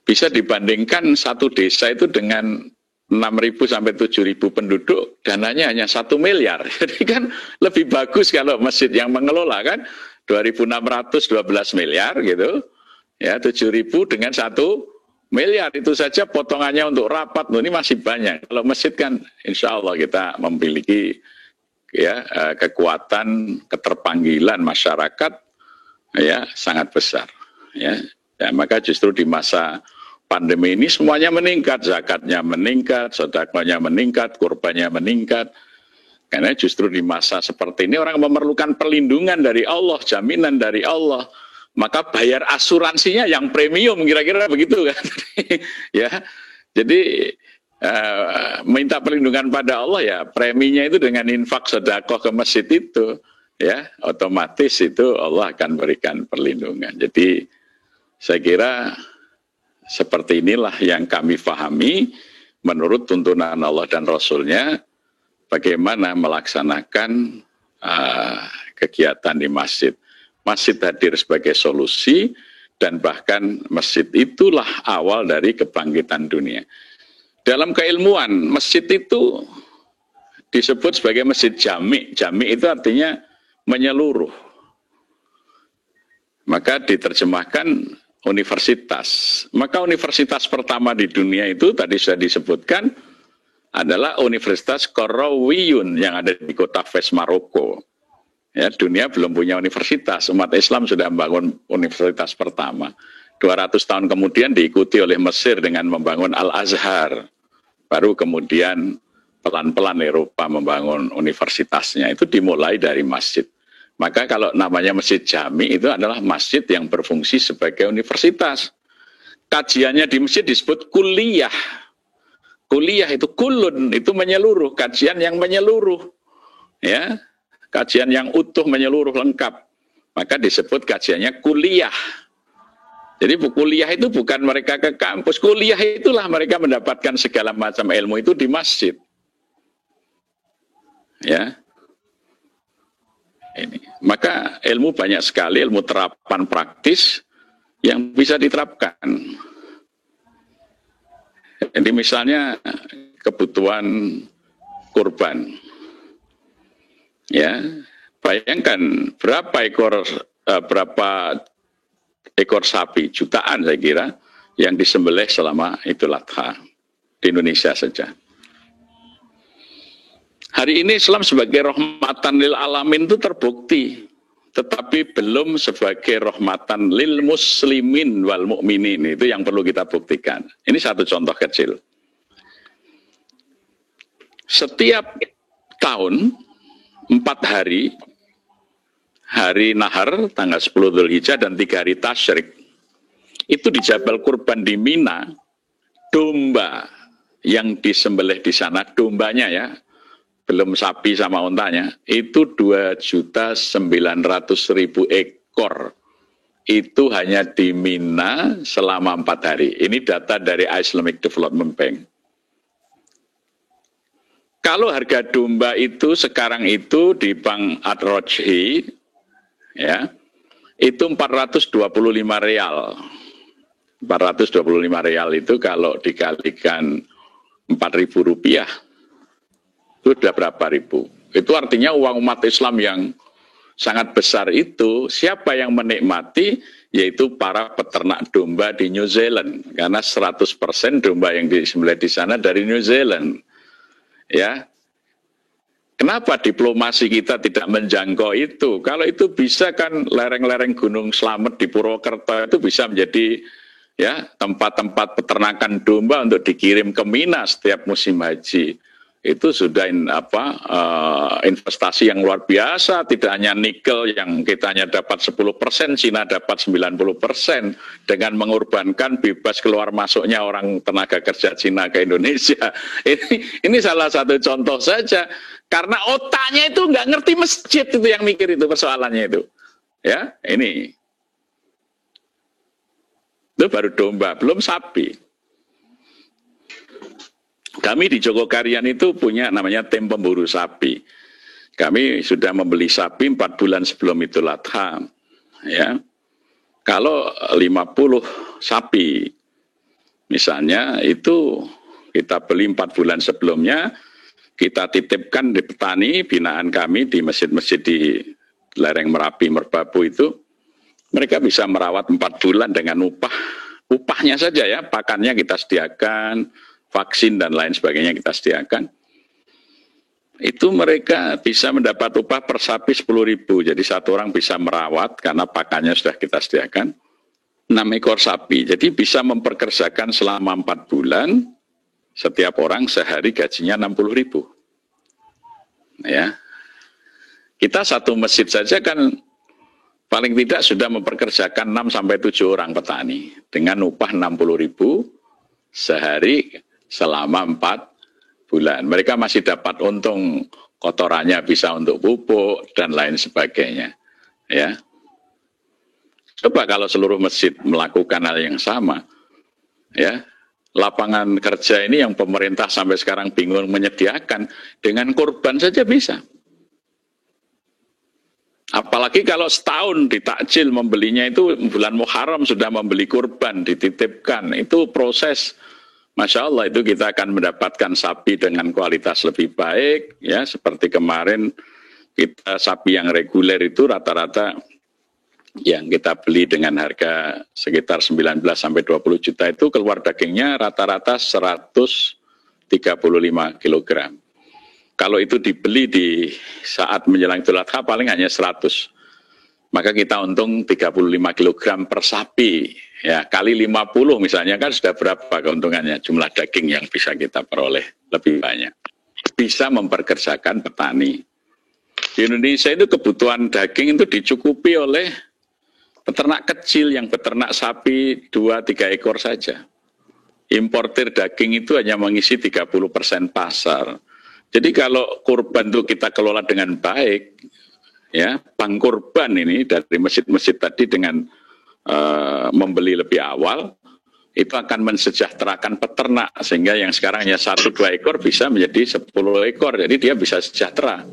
Bisa dibandingkan satu desa itu dengan 6.000 sampai 7.000 penduduk, dananya hanya 1 miliar. Jadi kan lebih bagus kalau masjid yang mengelola, kan 2.612 miliar gitu, ya, 7.000 dengan 1 miliar, itu saja potongannya untuk rapat, ini masih banyak. Kalau masjid kan insya Allah kita memiliki, ya, kekuatan keterpanggilan masyarakat, ya, sangat besar, ya. Ya, maka justru di masa pandemi ini semuanya meningkat, zakatnya meningkat, sedekahnya meningkat, kurbannya meningkat. Karena justru di masa seperti ini orang memerlukan perlindungan dari Allah, jaminan dari Allah. Maka bayar asuransinya yang premium, kira-kira begitu kan. Ya, jadi minta perlindungan pada Allah, ya preminya itu dengan infak sedekah ke masjid itu. ya otomatis itu Allah akan berikan perlindungan. Jadi saya kira seperti inilah yang kami pahami menurut tuntunan Allah dan Rasul-Nya bagaimana melaksanakan kegiatan di masjid. Masjid hadir sebagai solusi dan bahkan masjid itulah awal dari kebangkitan dunia. Dalam keilmuan, masjid itu disebut sebagai masjid jami'. Jami' itu artinya menyeluruh. Maka diterjemahkan universitas. Maka universitas pertama di dunia itu tadi sudah disebutkan adalah Universitas Qarawiyun yang ada di kota Fes, Maroko. Ya, dunia belum punya universitas. Umat Islam sudah membangun universitas pertama. 200 tahun kemudian diikuti oleh Mesir dengan membangun Al-Azhar. Baru kemudian pelan-pelan Eropa membangun universitasnya. Itu dimulai dari masjid. Maka kalau namanya masjid jami itu adalah masjid yang berfungsi sebagai universitas. Kajiannya di masjid disebut kuliah. Kuliah itu kulun, itu menyeluruh, kajian yang menyeluruh. Ya. Kajian yang utuh menyeluruh lengkap, maka disebut kajiannya kuliah. Jadi kuliah itu bukan mereka ke kampus, kuliah itulah mereka mendapatkan segala macam ilmu itu di masjid. Ya, ini. Maka ilmu banyak sekali, ilmu terapan praktis yang bisa diterapkan. Jadi misalnya kebutuhan kurban. Ya, bayangkan berapa ekor sapi, jutaan saya kira, yang disembelih selama Idul Adha di Indonesia saja. Hari ini Islam sebagai rahmatan lil alamin itu terbukti, tetapi belum sebagai rahmatan lil muslimin wal mu'minin. Itu yang perlu kita buktikan. Ini satu contoh kecil. Setiap tahun 4 hari, hari Nahar, tanggal 10 Dzulhijjah dan 3 hari Tasyrik, itu di Jabal Kurban di Mina, domba yang disembelih di sana, dombanya ya, belum sapi sama untanya, itu 2.900.000 ekor. Itu hanya di Mina selama 4 hari. Ini data dari Islamic Development Bank. Kalau harga domba itu sekarang itu di Bank Ad-Rajhi, ya, itu 425 real. 425 real itu kalau dikalikan 4.000 rupiah, itu sudah berapa ribu? Itu artinya uang umat Islam yang sangat besar itu, siapa yang menikmati? Yaitu para peternak domba di New Zealand. Karena 100% domba yang disembelih di sana dari New Zealand. Ya, kenapa diplomasi kita tidak menjangkau itu? Kalau itu bisa kan lereng-lereng Gunung Slamet di Purwokerto itu bisa menjadi ya tempat-tempat peternakan domba untuk dikirim ke Mina setiap musim haji. Itu sudah investasi yang luar biasa. Tidak hanya nikel yang kita hanya dapat 10%, Cina dapat 90% dengan mengorbankan bebas keluar masuknya orang tenaga kerja Cina ke Indonesia. Ini salah satu contoh saja. Karena otaknya itu nggak ngerti masjid itu yang mikir itu persoalannya itu. Ya, ini. Itu baru domba, belum sapi. Kami di Jogokarian itu punya namanya tim pemburu sapi. Kami sudah membeli sapi 4 bulan sebelum Idul Adha. Ya. Kalau 50 sapi, misalnya itu kita beli 4 bulan sebelumnya, kita titipkan di petani binaan kami di masjid-masjid di lereng Merapi, Merbabu itu, mereka bisa merawat 4 bulan dengan upahnya saja ya, pakannya kita sediakan, vaksin dan lain sebagainya kita sediakan. Itu mereka bisa mendapat upah per sapi 10.000. Jadi satu orang bisa merawat karena pakannya sudah kita sediakan 6 ekor sapi. Jadi bisa memperkerjakan selama 4 bulan setiap orang sehari gajinya 60.000. Ya. Kita satu masjid saja kan paling tidak sudah memperkerjakan 6 sampai 7 orang petani dengan upah 60.000 sehari selama 4 bulan. Mereka masih dapat untung kotorannya bisa untuk pupuk dan lain sebagainya. Ya, coba kalau seluruh masjid melakukan hal yang sama, ya, lapangan kerja ini yang pemerintah sampai sekarang bingung menyediakan, dengan kurban saja bisa. Apalagi kalau setahun ditakjil membelinya itu bulan Muharram sudah membeli kurban, dititipkan, itu proses. Masya Allah itu kita akan mendapatkan sapi dengan kualitas lebih baik, ya, seperti kemarin kita sapi yang reguler itu rata-rata yang kita beli dengan harga sekitar 19 sampai 20 juta itu keluar dagingnya rata-rata 135 kg. Kalau itu dibeli di saat menjelang Idul Adha paling hanya 100. Maka kita untung 35 kg per sapi. Ya, kali 50 misalnya kan sudah berapa keuntungannya, jumlah daging yang bisa kita peroleh lebih banyak. Bisa memperkerjakan petani. Di Indonesia itu kebutuhan daging itu dicukupi oleh peternak kecil yang beternak sapi 2-3 ekor saja. Importir daging itu hanya mengisi 30% pasar. Jadi kalau kurban itu kita kelola dengan baik, ya, bank kurban ini dari masjid-masjid tadi dengan membeli lebih awal, itu akan mensejahterakan peternak, sehingga yang sekarang hanya 1-2 ekor bisa menjadi 10 ekor, jadi dia bisa sejahtera.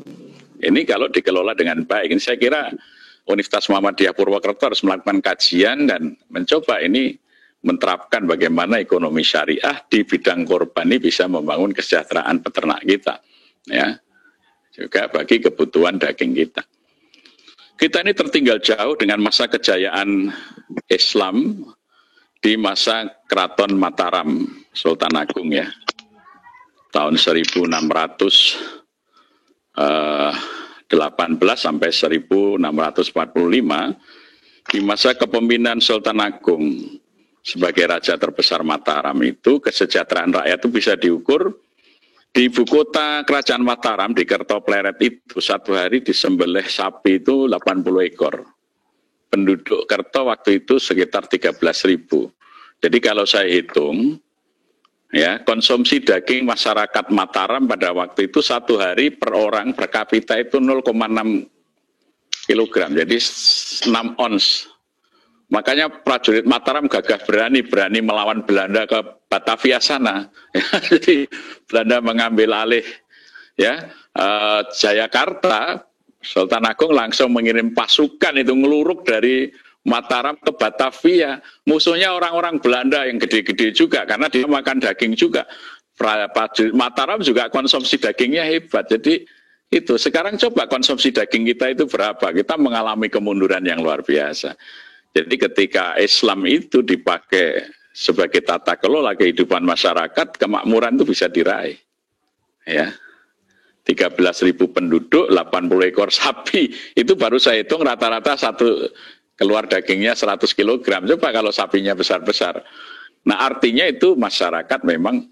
Ini kalau dikelola dengan baik. Ini saya kira Universitas Muhammadiyah Purwokerto harus melakukan kajian dan mencoba ini menerapkan bagaimana ekonomi syariah di bidang kurban ini bisa membangun kesejahteraan peternak kita, ya, juga bagi kebutuhan daging kita. Kita ini tertinggal jauh dengan masa kejayaan Islam di masa Keraton Mataram Sultan Agung, ya, tahun 1618 sampai 1645, di masa kepemimpinan Sultan Agung sebagai raja terbesar Mataram itu kesejahteraan rakyat itu bisa diukur di ibu kota kerajaan Mataram di Kertopleret itu satu hari disembelih sapi itu 80 ekor. Penduduk Kerto waktu itu sekitar 13.000. Jadi kalau saya hitung, ya, konsumsi daging masyarakat Mataram pada waktu itu satu hari per orang per kapita itu 0,6 kilogram, jadi 6 ons. Makanya prajurit Mataram gagah berani melawan Belanda ke Batavia sana. Jadi Belanda mengambil alih, ya, Jayakarta, Sultan Agung langsung mengirim pasukan itu ngeluruk dari Mataram ke Batavia. Musuhnya orang-orang Belanda yang gede-gede juga karena dia makan daging juga. Prajurit Mataram juga konsumsi dagingnya hebat. Jadi itu sekarang coba konsumsi daging kita itu berapa? Kita mengalami kemunduran yang luar biasa. Jadi ketika Islam itu dipakai sebagai tata kelola kehidupan masyarakat, kemakmuran itu bisa diraih. Ya. 13.000 penduduk, 80 ekor sapi, itu baru saya hitung rata-rata satu keluar dagingnya 100 kg. Coba kalau sapinya besar-besar. Nah, artinya itu masyarakat memang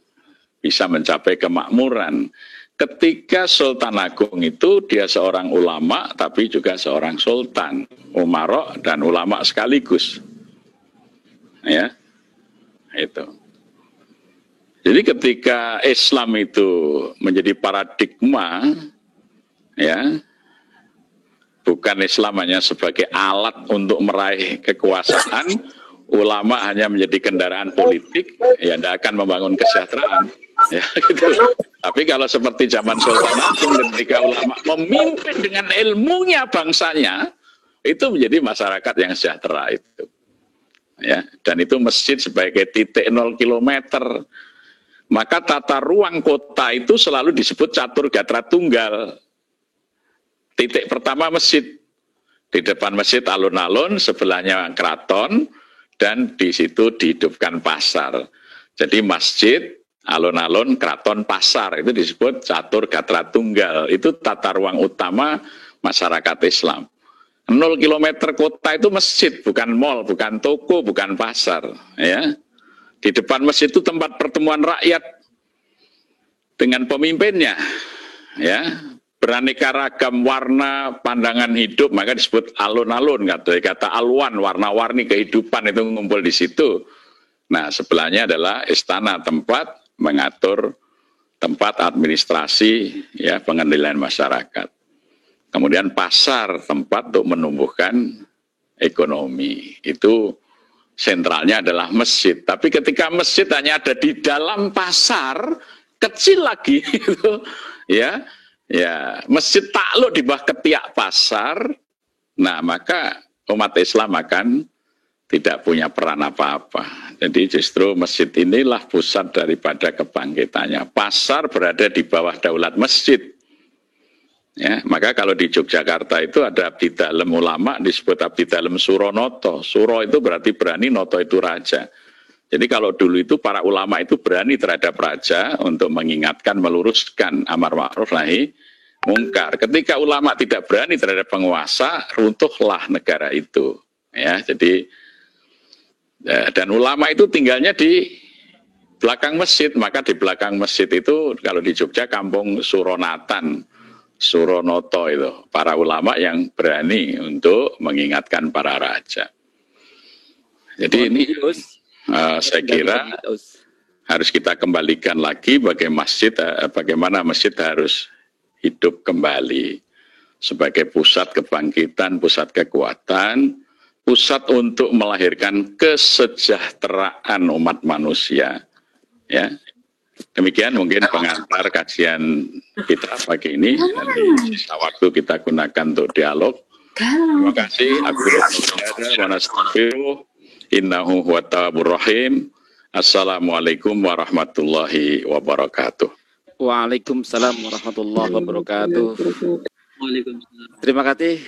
bisa mencapai kemakmuran. Ketika Sultan Agung itu dia seorang ulama tapi juga seorang sultan, umarok dan ulama sekaligus. Ya. Itu. Jadi ketika Islam itu menjadi paradigma, ya, bukan Islam hanya sebagai alat untuk meraih kekuasaan, ulama hanya menjadi kendaraan politik, ya tidak akan membangun kesejahteraan. Ya, gitu. Tapi kalau seperti zaman Sultan Agung, ketika ulama memimpin dengan ilmunya bangsanya, itu menjadi masyarakat yang sejahtera itu. Ya, dan itu masjid sebagai titik 0 kilometer. Maka tata ruang kota itu selalu disebut catur gatra tunggal. Titik pertama masjid. Di depan masjid alun-alun, sebelahnya keraton, dan di situ dihidupkan pasar. Jadi masjid, alun-alun, keraton, pasar, itu disebut catur gatra tunggal. Itu tata ruang utama masyarakat Islam. 0 kilometer kota itu masjid, bukan mall, bukan toko, bukan pasar. Ya. Di depan masjid itu tempat pertemuan rakyat dengan pemimpinnya, ya, beraneka ragam warna pandangan hidup, maka disebut alun-alun, kata alwan, warna-warni kehidupan itu ngumpul di situ. Nah, sebelahnya adalah istana, tempat mengatur tempat administrasi ya pengendalian masyarakat. Kemudian pasar, tempat untuk menumbuhkan ekonomi. Itu sentralnya adalah masjid. Tapi ketika masjid hanya ada di dalam pasar, kecil lagi gitu, ya masjid takluk di bawah ketiak pasar, nah maka umat Islam akan tidak punya peran apa-apa. Jadi justru masjid inilah pusat daripada kebangkitannya. Pasar berada di bawah daulat masjid. Ya, maka kalau di Yogyakarta itu ada abdi dalem ulama disebut abdi dalem Suronoto. Suro itu berarti berani, noto itu raja. Jadi kalau dulu itu para ulama itu berani terhadap raja untuk mengingatkan, meluruskan amar ma'ruf nahi mungkar. Ketika ulama tidak berani terhadap penguasa, runtuhlah negara itu. Ya, jadi dan ulama itu tinggalnya di belakang masjid, maka di belakang masjid itu kalau di Jogja kampung Suronatan, Suronoto itu para ulama yang berani untuk mengingatkan para raja. Jadi ini saya kira harus kita kembalikan lagi bagaimana masjid harus hidup kembali sebagai pusat kebangkitan, pusat kekuatan, pusat untuk melahirkan kesejahteraan umat manusia. Ya, demikian mungkin pengantar kajian kita pagi ini. Nanti sisa waktu kita gunakan untuk dialog. Terima kasih. Innahu huwa tawwabur rahim. Assalamualaikum warahmatullahi wabarakatuh. Waalaikumsalam warahmatullahi wabarakatuh. Terima kasih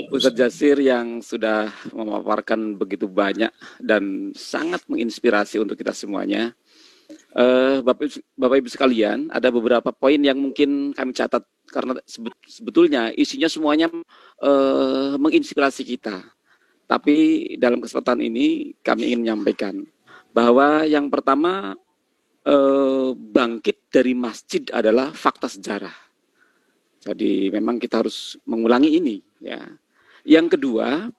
Ustadz Jasir yang sudah memaparkan begitu banyak dan sangat menginspirasi untuk kita semuanya. Bapak Ibu sekalian, ada beberapa poin yang mungkin kami catat karena sebetulnya isinya semuanya menginspirasi kita. Tapi dalam kesempatan ini kami ingin menyampaikan bahwa yang pertama bangkit dari masjid adalah fakta sejarah. Jadi memang kita harus mengulangi ini. Ya. Yang kedua,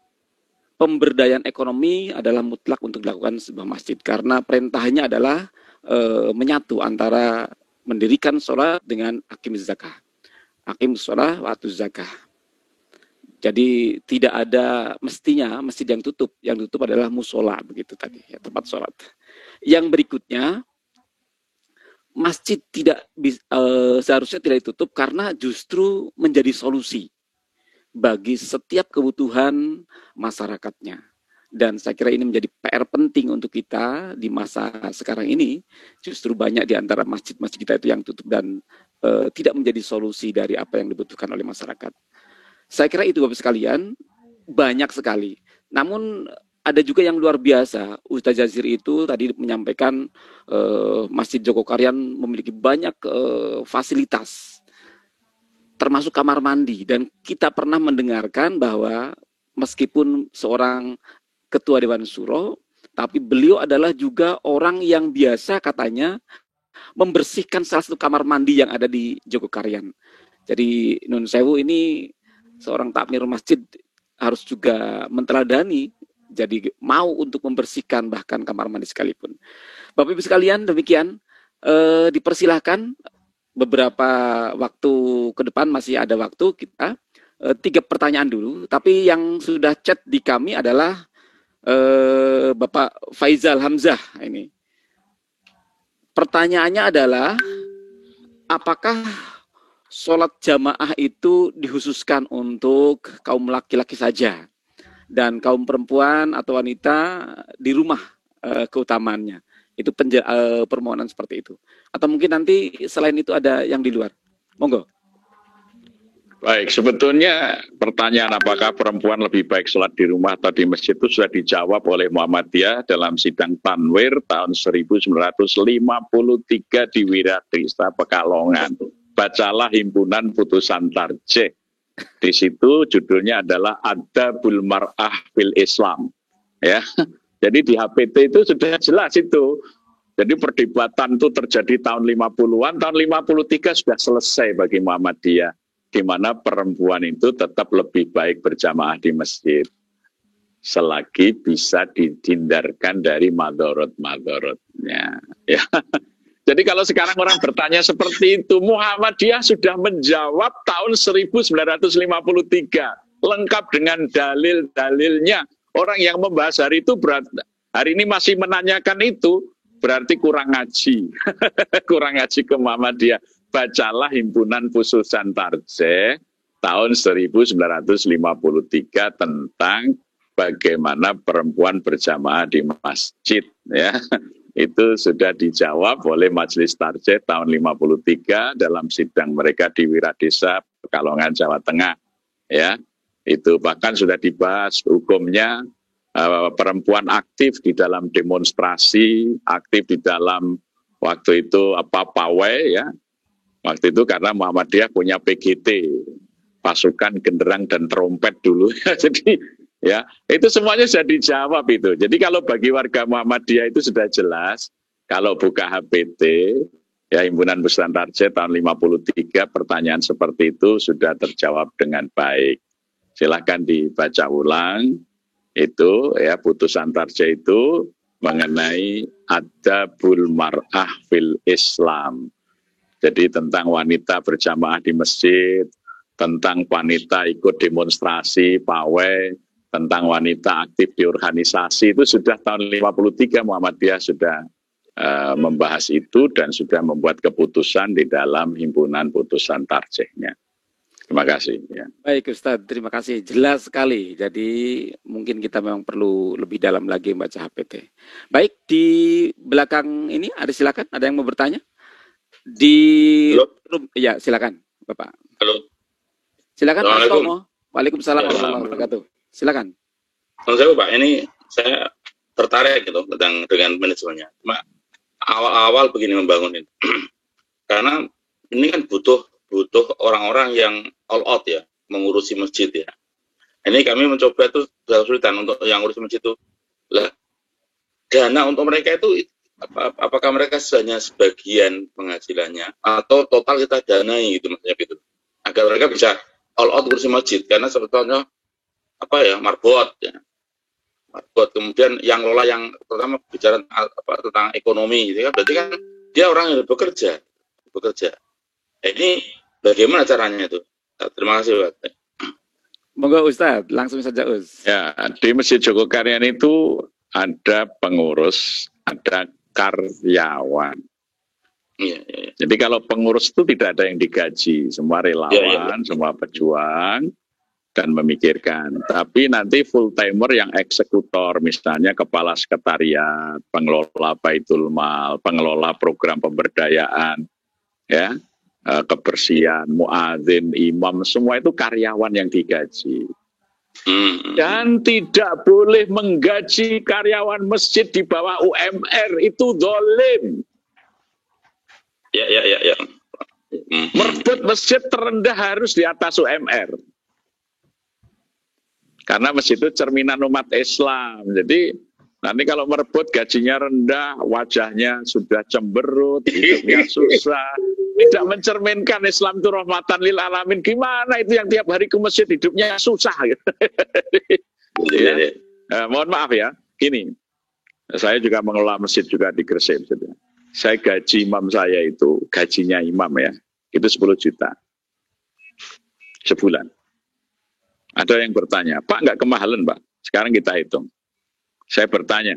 pemberdayaan ekonomi adalah mutlak untuk dilakukan sebuah masjid karena perintahnya adalah menyatu antara mendirikan sholat dengan aqimus zakah. Aqimus sholat wa atuz zakah. Jadi tidak ada mestinya masjid yang tutup adalah musola begitu tadi, ya, tempat sholat. Yang berikutnya, masjid seharusnya tidak ditutup karena justru menjadi solusi bagi setiap kebutuhan masyarakatnya. Dan saya kira ini menjadi PR penting untuk kita di masa sekarang ini. Justru banyak di antara masjid-masjid kita itu yang tutup dan tidak menjadi solusi dari apa yang dibutuhkan oleh masyarakat. Saya kira itu Bapak sekalian, banyak sekali. Namun ada juga yang luar biasa. Ustadz Jasir itu tadi menyampaikan Masjid Jogokarian memiliki banyak fasilitas, termasuk kamar mandi. Dan kita pernah mendengarkan bahwa meskipun seorang ketua Dewan Suro, tapi beliau adalah juga orang yang biasa katanya membersihkan salah satu kamar mandi yang ada di Jogokarian. Jadi Nun Sewu ini seorang takmir masjid harus juga menteladani, jadi mau untuk membersihkan bahkan kamar mandi sekalipun. Bapak Ibu sekalian, demikian dipersilahkan beberapa waktu ke depan masih ada waktu kita 3 pertanyaan dulu, tapi yang sudah chat di kami adalah Bapak Faizal Hamzah ini. Pertanyaannya adalah apakah sholat jamaah itu dikhususkan untuk kaum laki-laki saja dan kaum perempuan atau wanita di rumah keutamaannya. Itu permohonan seperti itu. Atau mungkin nanti selain itu ada yang di luar. Monggo. Baik, sebetulnya pertanyaan apakah perempuan lebih baik sholat di rumah atau di masjid itu sudah dijawab oleh Muhammadiyah dalam sidang Tanwir tahun 1953 di Wiratrista Pekalongan. Bacalah himpunan putusan tarjih. Di situ judulnya adalah Adabul Mar'ah fil Islam. Ya. Jadi di HPT itu sudah jelas itu. Jadi perdebatan itu terjadi tahun 50-an, tahun 53 sudah selesai bagi Muhammadiyah. Di mana perempuan itu tetap lebih baik berjamaah di masjid. Selagi bisa dihindarkan dari madorot-madorotnya. Ya. Jadi kalau sekarang orang bertanya seperti itu, Muhammadiyah sudah menjawab tahun 1953. Lengkap dengan dalil-dalilnya. Orang yang membahas hari itu hari ini masih menanyakan itu, berarti kurang ngaji. Kurang ngaji ke Muhammadiyah. Bacalah Himpunan Pususan Tarjih tahun 1953 tentang bagaimana perempuan berjamaah di masjid, ya. Itu sudah dijawab oleh Majelis Tarjih tahun 53 dalam sidang mereka di Wiradesa, Pekalongan, Jawa Tengah, ya. Itu bahkan sudah dibahas hukumnya perempuan aktif di dalam demonstrasi, aktif di dalam waktu itu pawai, ya. Waktu itu karena Muhammadiyah punya PGT, pasukan genderang dan trompet dulu. Jadi ya, itu semuanya sudah dijawab itu. Jadi kalau bagi warga Muhammadiyah itu sudah jelas, kalau buka HPT, ya Himpunan Pususan Tarjih tahun 53, pertanyaan seperti itu sudah terjawab dengan baik. Silahkan dibaca ulang, itu ya putusan Tarjih itu mengenai adabul mar'ah fil Islam. Jadi tentang wanita berjamaah di masjid, tentang wanita ikut demonstrasi, pawai, tentang wanita aktif di organisasi, itu sudah tahun 53 Muhammadiyah sudah membahas itu dan sudah membuat keputusan di dalam Himpunan Putusan Tarjihnya. Terima kasih. Ya. Baik Ustadz, terima kasih. Jelas sekali. Jadi mungkin kita memang perlu lebih dalam lagi membaca HPT. Baik, di belakang ini ada silakan, ada yang mau bertanya? Halo? Ya, silakan Bapak. Halo. Silakan Mas Assalamualaikum. Tomo. Waalaikumsalam Ya, warahmatullahi wabarakatuh. Silakan. Saya Pak, ini saya tertarik gitu dengan manajemennya. Cuma awal-awal begini membangun ini. Karena ini kan butuh orang-orang yang all out ya, mengurusi masjid ya. Ini kami mencoba itu kesulitan untuk yang ngurus masjid itu. Lah, dana untuk mereka itu apakah mereka hanya sebagian penghasilannya atau total kita danai gitu maksudnya gitu. Agar mereka bisa all out ngurusi masjid, karena sebetulnya marbot ya. Marbot, kemudian yang lola yang pertama bicara tentang ekonomi gitu kan, berarti kan dia orang yang bekerja. Ini bagaimana caranya itu? Terima kasih Pak. Monggo Ustadz, langsung saja Us. Ya, di Masjid Jogokaryan itu ada pengurus, ada karyawan. Iya. Jadi kalau pengurus itu tidak ada yang digaji, semua relawan, semua pejuang dan memikirkan. Tapi nanti full timer yang eksekutor, misalnya kepala sekretariat, pengelola Baitul Mal, pengelola program pemberdayaan, ya, kebersihan, muadzin, imam, semua itu karyawan yang digaji. Dan tidak boleh menggaji karyawan masjid di bawah UMR, itu dolim. Ya. Merbut masjid terendah harus di atas UMR. Karena masjid itu cerminan umat Islam. Jadi nanti kalau merebut gajinya rendah, wajahnya sudah cemberut, hidupnya susah, tidak mencerminkan Islam itu rahmatan lil alamin. Gimana itu yang tiap hari ke masjid hidupnya susah gitu. Ya. Mohon maaf ya, gini, saya juga mengelola masjid juga di Gresik. Saya gaji imam saya itu, gajinya imam ya, itu 10 juta sebulan. Ada yang bertanya, Pak nggak kemahalan Pak? Sekarang kita hitung. Saya bertanya,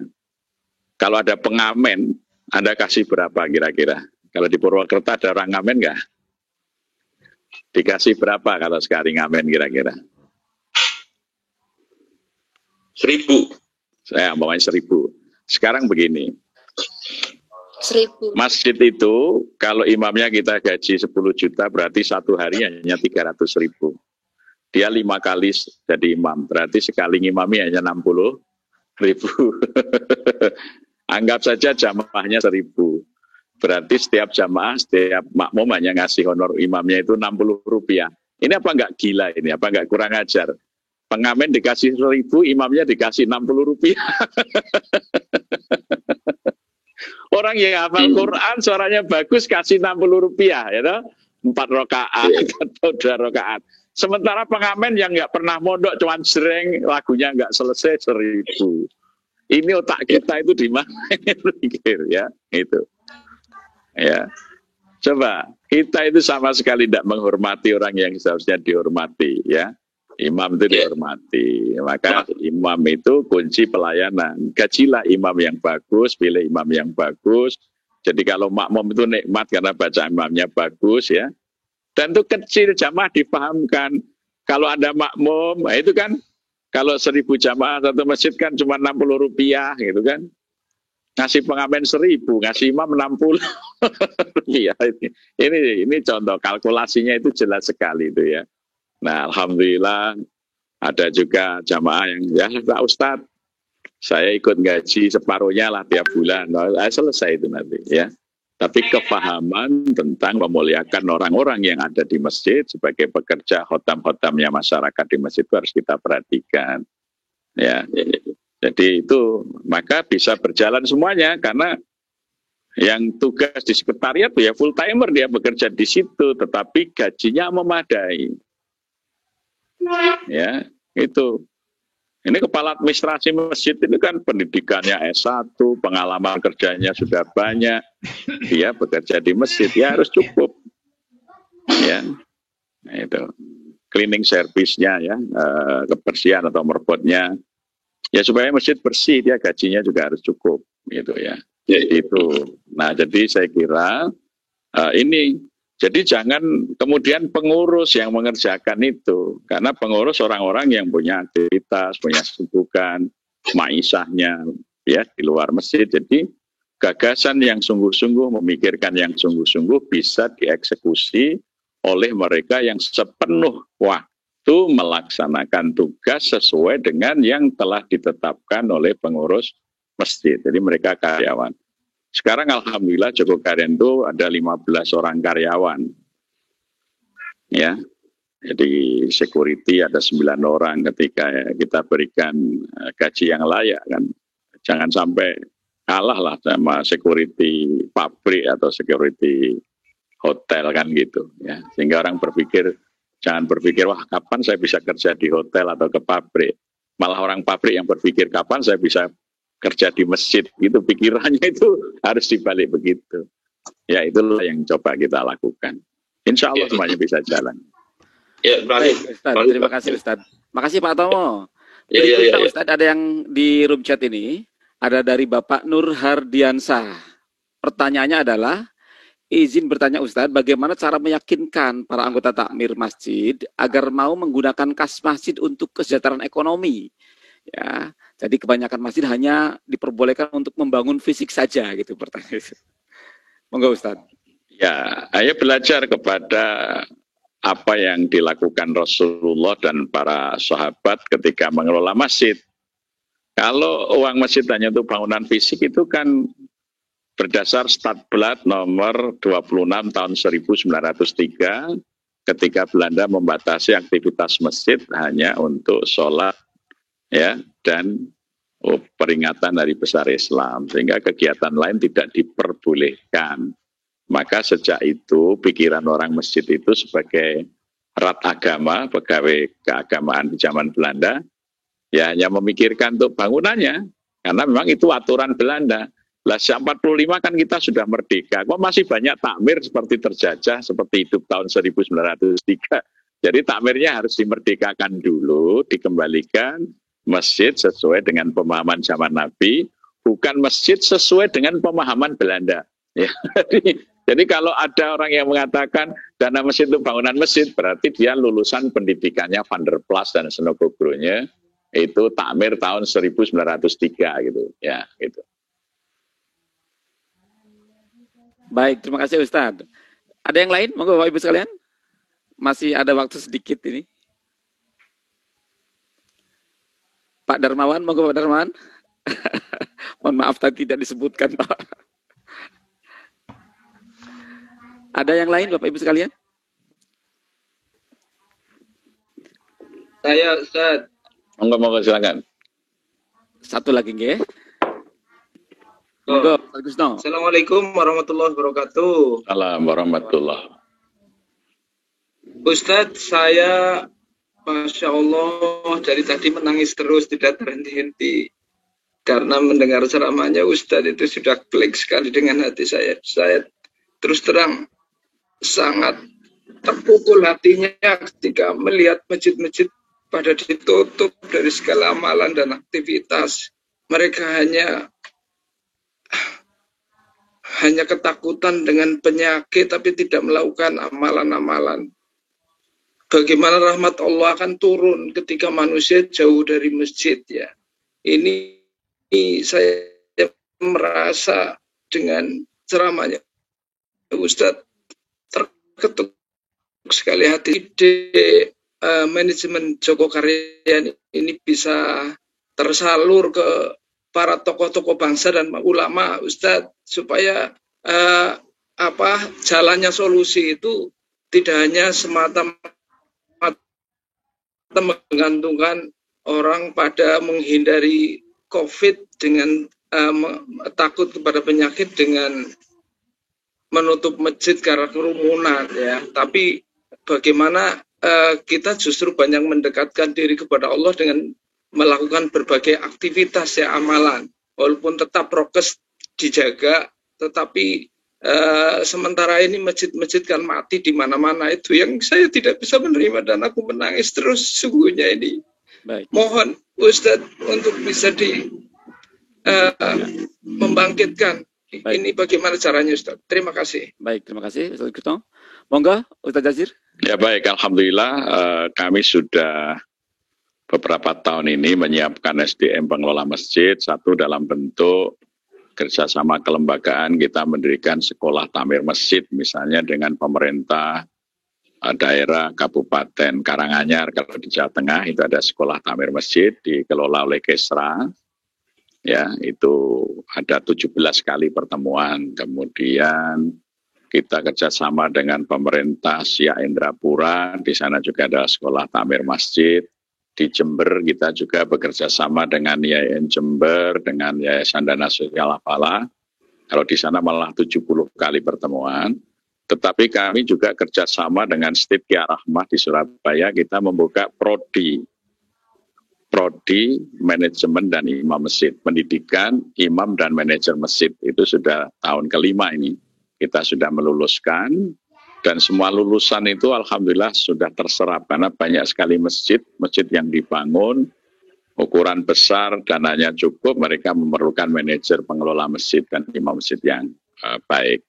kalau ada pengamen, Anda kasih berapa kira-kira? Kalau di Purwokerto ada orang ngamen nggak? Dikasih berapa kalau sekali ngamen kira-kira? 1.000. Saya maunya 1.000. Sekarang begini. 1.000. Masjid itu, kalau imamnya kita gaji 10 juta, berarti satu hari hanya 300.000. Dia 5 kali jadi imam, berarti sekali ngimami hanya 60.000. Anggap saja jamaahnya 1.000. Berarti setiap jamaah, setiap makmum hanya ngasih honor imamnya itu 60 rupiah. Ini apa enggak gila ini? Apa enggak kurang ajar? Pengamen dikasih 1.000, imamnya dikasih 60 rupiah. Orang yang hafal Quran, suaranya bagus, kasih 60 rupiah. Ya toh? 4 rakaat atau 2 rakaat. Sementara pengamen yang nggak pernah mondok, cuman sering, lagunya nggak selesai 1.000. Ini otak kita itu di mana? Pikir ya, itu. Ya, coba kita itu sama sekali tidak menghormati orang yang seharusnya dihormati, ya. Imam itu dihormati, maka imam itu kunci pelayanan. Gajilah imam yang bagus, pilih imam yang bagus. Jadi kalau makmum itu nikmat karena baca imamnya bagus, ya. Dan itu kecil jamaah dipahamkan. Kalau ada makmum, nah itu kan kalau 1000 jamaah satu masjid kan cuma 60 rupiah gitu kan. Ngasih pengamen 1000, ngasih imam 60 rupiah. Ini contoh kalkulasinya itu jelas sekali itu ya. Nah, alhamdulillah ada juga jamaah yang ya Pak Ustadz, saya ikut gaji separuhnya lah tiap bulan. Selesai itu nanti ya. Tapi kepahaman tentang memuliakan orang-orang yang ada di masjid sebagai pekerja khotam-khotamnya masyarakat di masjid itu harus kita perhatikan. Ya, jadi itu maka bisa berjalan semuanya karena yang tugas di sekretariat ya full timer dia bekerja di situ, tetapi gajinya memadai. Ya, itu. Ini kepala administrasi masjid itu kan pendidikannya S1, pengalaman kerjanya sudah banyak, dia bekerja di masjid, ya harus cukup. Ya, nah, itu. Cleaning service-nya ya, kebersihan atau merbotnya, ya supaya masjid bersih, dia gajinya juga harus cukup, gitu ya. Itu. Nah, jadi saya kira ini. Jadi jangan kemudian pengurus yang mengerjakan itu. Karena pengurus orang-orang yang punya aktivitas, punya kesibukan, maisahnya ya di luar masjid. Jadi gagasan yang sungguh-sungguh, memikirkan yang sungguh-sungguh bisa dieksekusi oleh mereka yang sepenuh waktu melaksanakan tugas sesuai dengan yang telah ditetapkan oleh pengurus masjid. Jadi mereka karyawan. Sekarang alhamdulillah Joko Karyan itu ada 15 orang karyawan. Ya. Jadi security ada 9 orang ketika kita berikan gaji yang layak kan. Jangan sampai kalah lah sama security pabrik atau security hotel kan gitu ya. Sehingga orang berpikir jangan berpikir wah kapan saya bisa kerja di hotel atau ke pabrik. Malah orang pabrik yang berpikir kapan saya bisa kerja di masjid, gitu pikirannya itu harus dibalik begitu. Ya itulah yang coba kita lakukan. Insya Allah semuanya bisa jalan. Ya, terima kasih Ustaz. Makasih Pak Tomo. Ya. Ustaz, ada yang di room chat ini, ada dari Bapak Nur Hardiansah. Pertanyaannya adalah, izin bertanya Ustaz, bagaimana cara meyakinkan para anggota takmir masjid agar mau menggunakan kas masjid untuk kesejahteraan ekonomi? Ya, jadi kebanyakan masjid hanya diperbolehkan untuk membangun fisik saja gitu pertanyaan. Monggo Ustaz. Ya, ayo belajar kepada apa yang dilakukan Rasulullah dan para sahabat ketika mengelola masjid. Kalau uang masjid hanya untuk bangunan fisik itu kan berdasar Stadblad nomor 26 tahun 1903 ketika Belanda membatasi aktivitas masjid hanya untuk sholat ya dan peringatan Hari Besar Islam sehingga kegiatan lain tidak diperbolehkan. Maka sejak itu pikiran orang masjid itu sebagai erat agama, pegawai keagamaan di zaman Belanda ya hanya memikirkan untuk bangunannya karena memang itu aturan Belanda. Lah 45 kan kita sudah merdeka, kok masih banyak takmir seperti terjajah seperti hidup tahun 1903. Jadi takmirnya harus dimerdekakan dulu, dikembalikan masjid sesuai dengan pemahaman zaman Nabi, bukan masjid sesuai dengan pemahaman Belanda. Ya, jadi kalau ada orang yang mengatakan dana masjid itu bangunan masjid, berarti dia lulusan pendidikannya Van der Plas dan Senogogro-nya itu takmir tahun 1903 gitu, ya gitu. Baik, terima kasih Ustadz. Ada yang lain, monggo Bapak Ibu sekalian? Masih ada waktu sedikit ini. Pak Darmawan, monggo Pak Darmawan. Mohon maaf tadi tidak disebutkan Pak. Ada yang lain Bapak Ibu sekalian? Saya Ustaz. Monggo silakan. Satu lagi nggih. Monggo Pak Gusno. Assalamualaikum warahmatullahi wabarakatuh. Assalamualaikum warahmatullahi. Ustaz, saya Masya Allah dari tadi menangis terus tidak terhenti-henti karena mendengar ceramahnya Ustadz itu sudah klik sekali dengan hati saya. Saya terus terang sangat terpukul hatinya ketika melihat masjid-masjid pada ditutup dari segala amalan dan aktivitas. Mereka hanya ketakutan dengan penyakit tapi tidak melakukan amalan-amalan. Bagaimana rahmat Allah akan turun ketika manusia jauh dari masjid, ya. Ini saya merasa dengan ceramahnya Ustadz terketuk sekali hati. Ide manajemen Joko Karya ini bisa tersalur ke para tokoh-tokoh bangsa dan ulama, Ustadz, supaya jalannya solusi itu tidak hanya semata-mata menggantungkan orang pada menghindari COVID dengan takut kepada penyakit dengan menutup masjid karena kerumunan, ya. Tapi bagaimana kita justru banyak mendekatkan diri kepada Allah dengan melakukan berbagai aktivitas, ya, amalan, walaupun tetap prokes dijaga, tetapi sementara ini masjid-masjid kan mati di mana-mana. Itu yang saya tidak bisa menerima dan aku menangis terus sungguhnya ini. Baik. Mohon Ustadz untuk bisa membangkitkan. Baik. Ini bagaimana caranya, Ustadz? Terima kasih. Baik, terima kasih Ustadz Kirto. Monggo Ustadz Jazir. Ya baik, alhamdulillah kami sudah beberapa tahun ini menyiapkan SDM pengelola masjid, satu dalam bentuk kerjasama kelembagaan, kita mendirikan sekolah takmir masjid, misalnya dengan pemerintah daerah Kabupaten Karanganyar, kalau di Jawa Tengah itu ada sekolah takmir masjid dikelola oleh Kesra, ya itu ada 17 kali pertemuan. Kemudian kita kerjasama dengan pemerintah Siak Indrapura, di sana juga ada sekolah takmir masjid. Di Jember kita juga bekerja sama dengan YAIN Jember, dengan Yayasan Dana Sosial Afala. Kalau di sana malah 70 kali pertemuan. Tetapi kami juga kerjasama dengan Stip Kia Rahmah di Surabaya, kita membuka Prodi Manajemen dan Imam Masjid. Pendidikan Imam dan Manajer Masjid, itu sudah tahun kelima ini. Kita sudah meluluskan. Dan semua lulusan itu alhamdulillah sudah terserap karena banyak sekali masjid yang dibangun, ukuran besar, dananya cukup, mereka memerlukan manajer pengelola masjid dan imam masjid yang baik.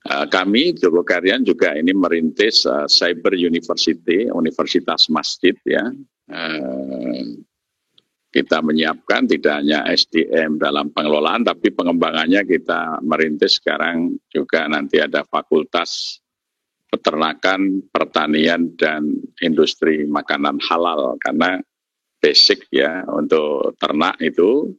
Kami Joko Karyan juga ini merintis Cyber University, Universitas Masjid, ya. Kita menyiapkan tidak hanya SDM dalam pengelolaan, tapi pengembangannya kita merintis sekarang juga nanti ada fakultas peternakan, pertanian, dan industri makanan halal. Karena basic, ya, untuk ternak itu,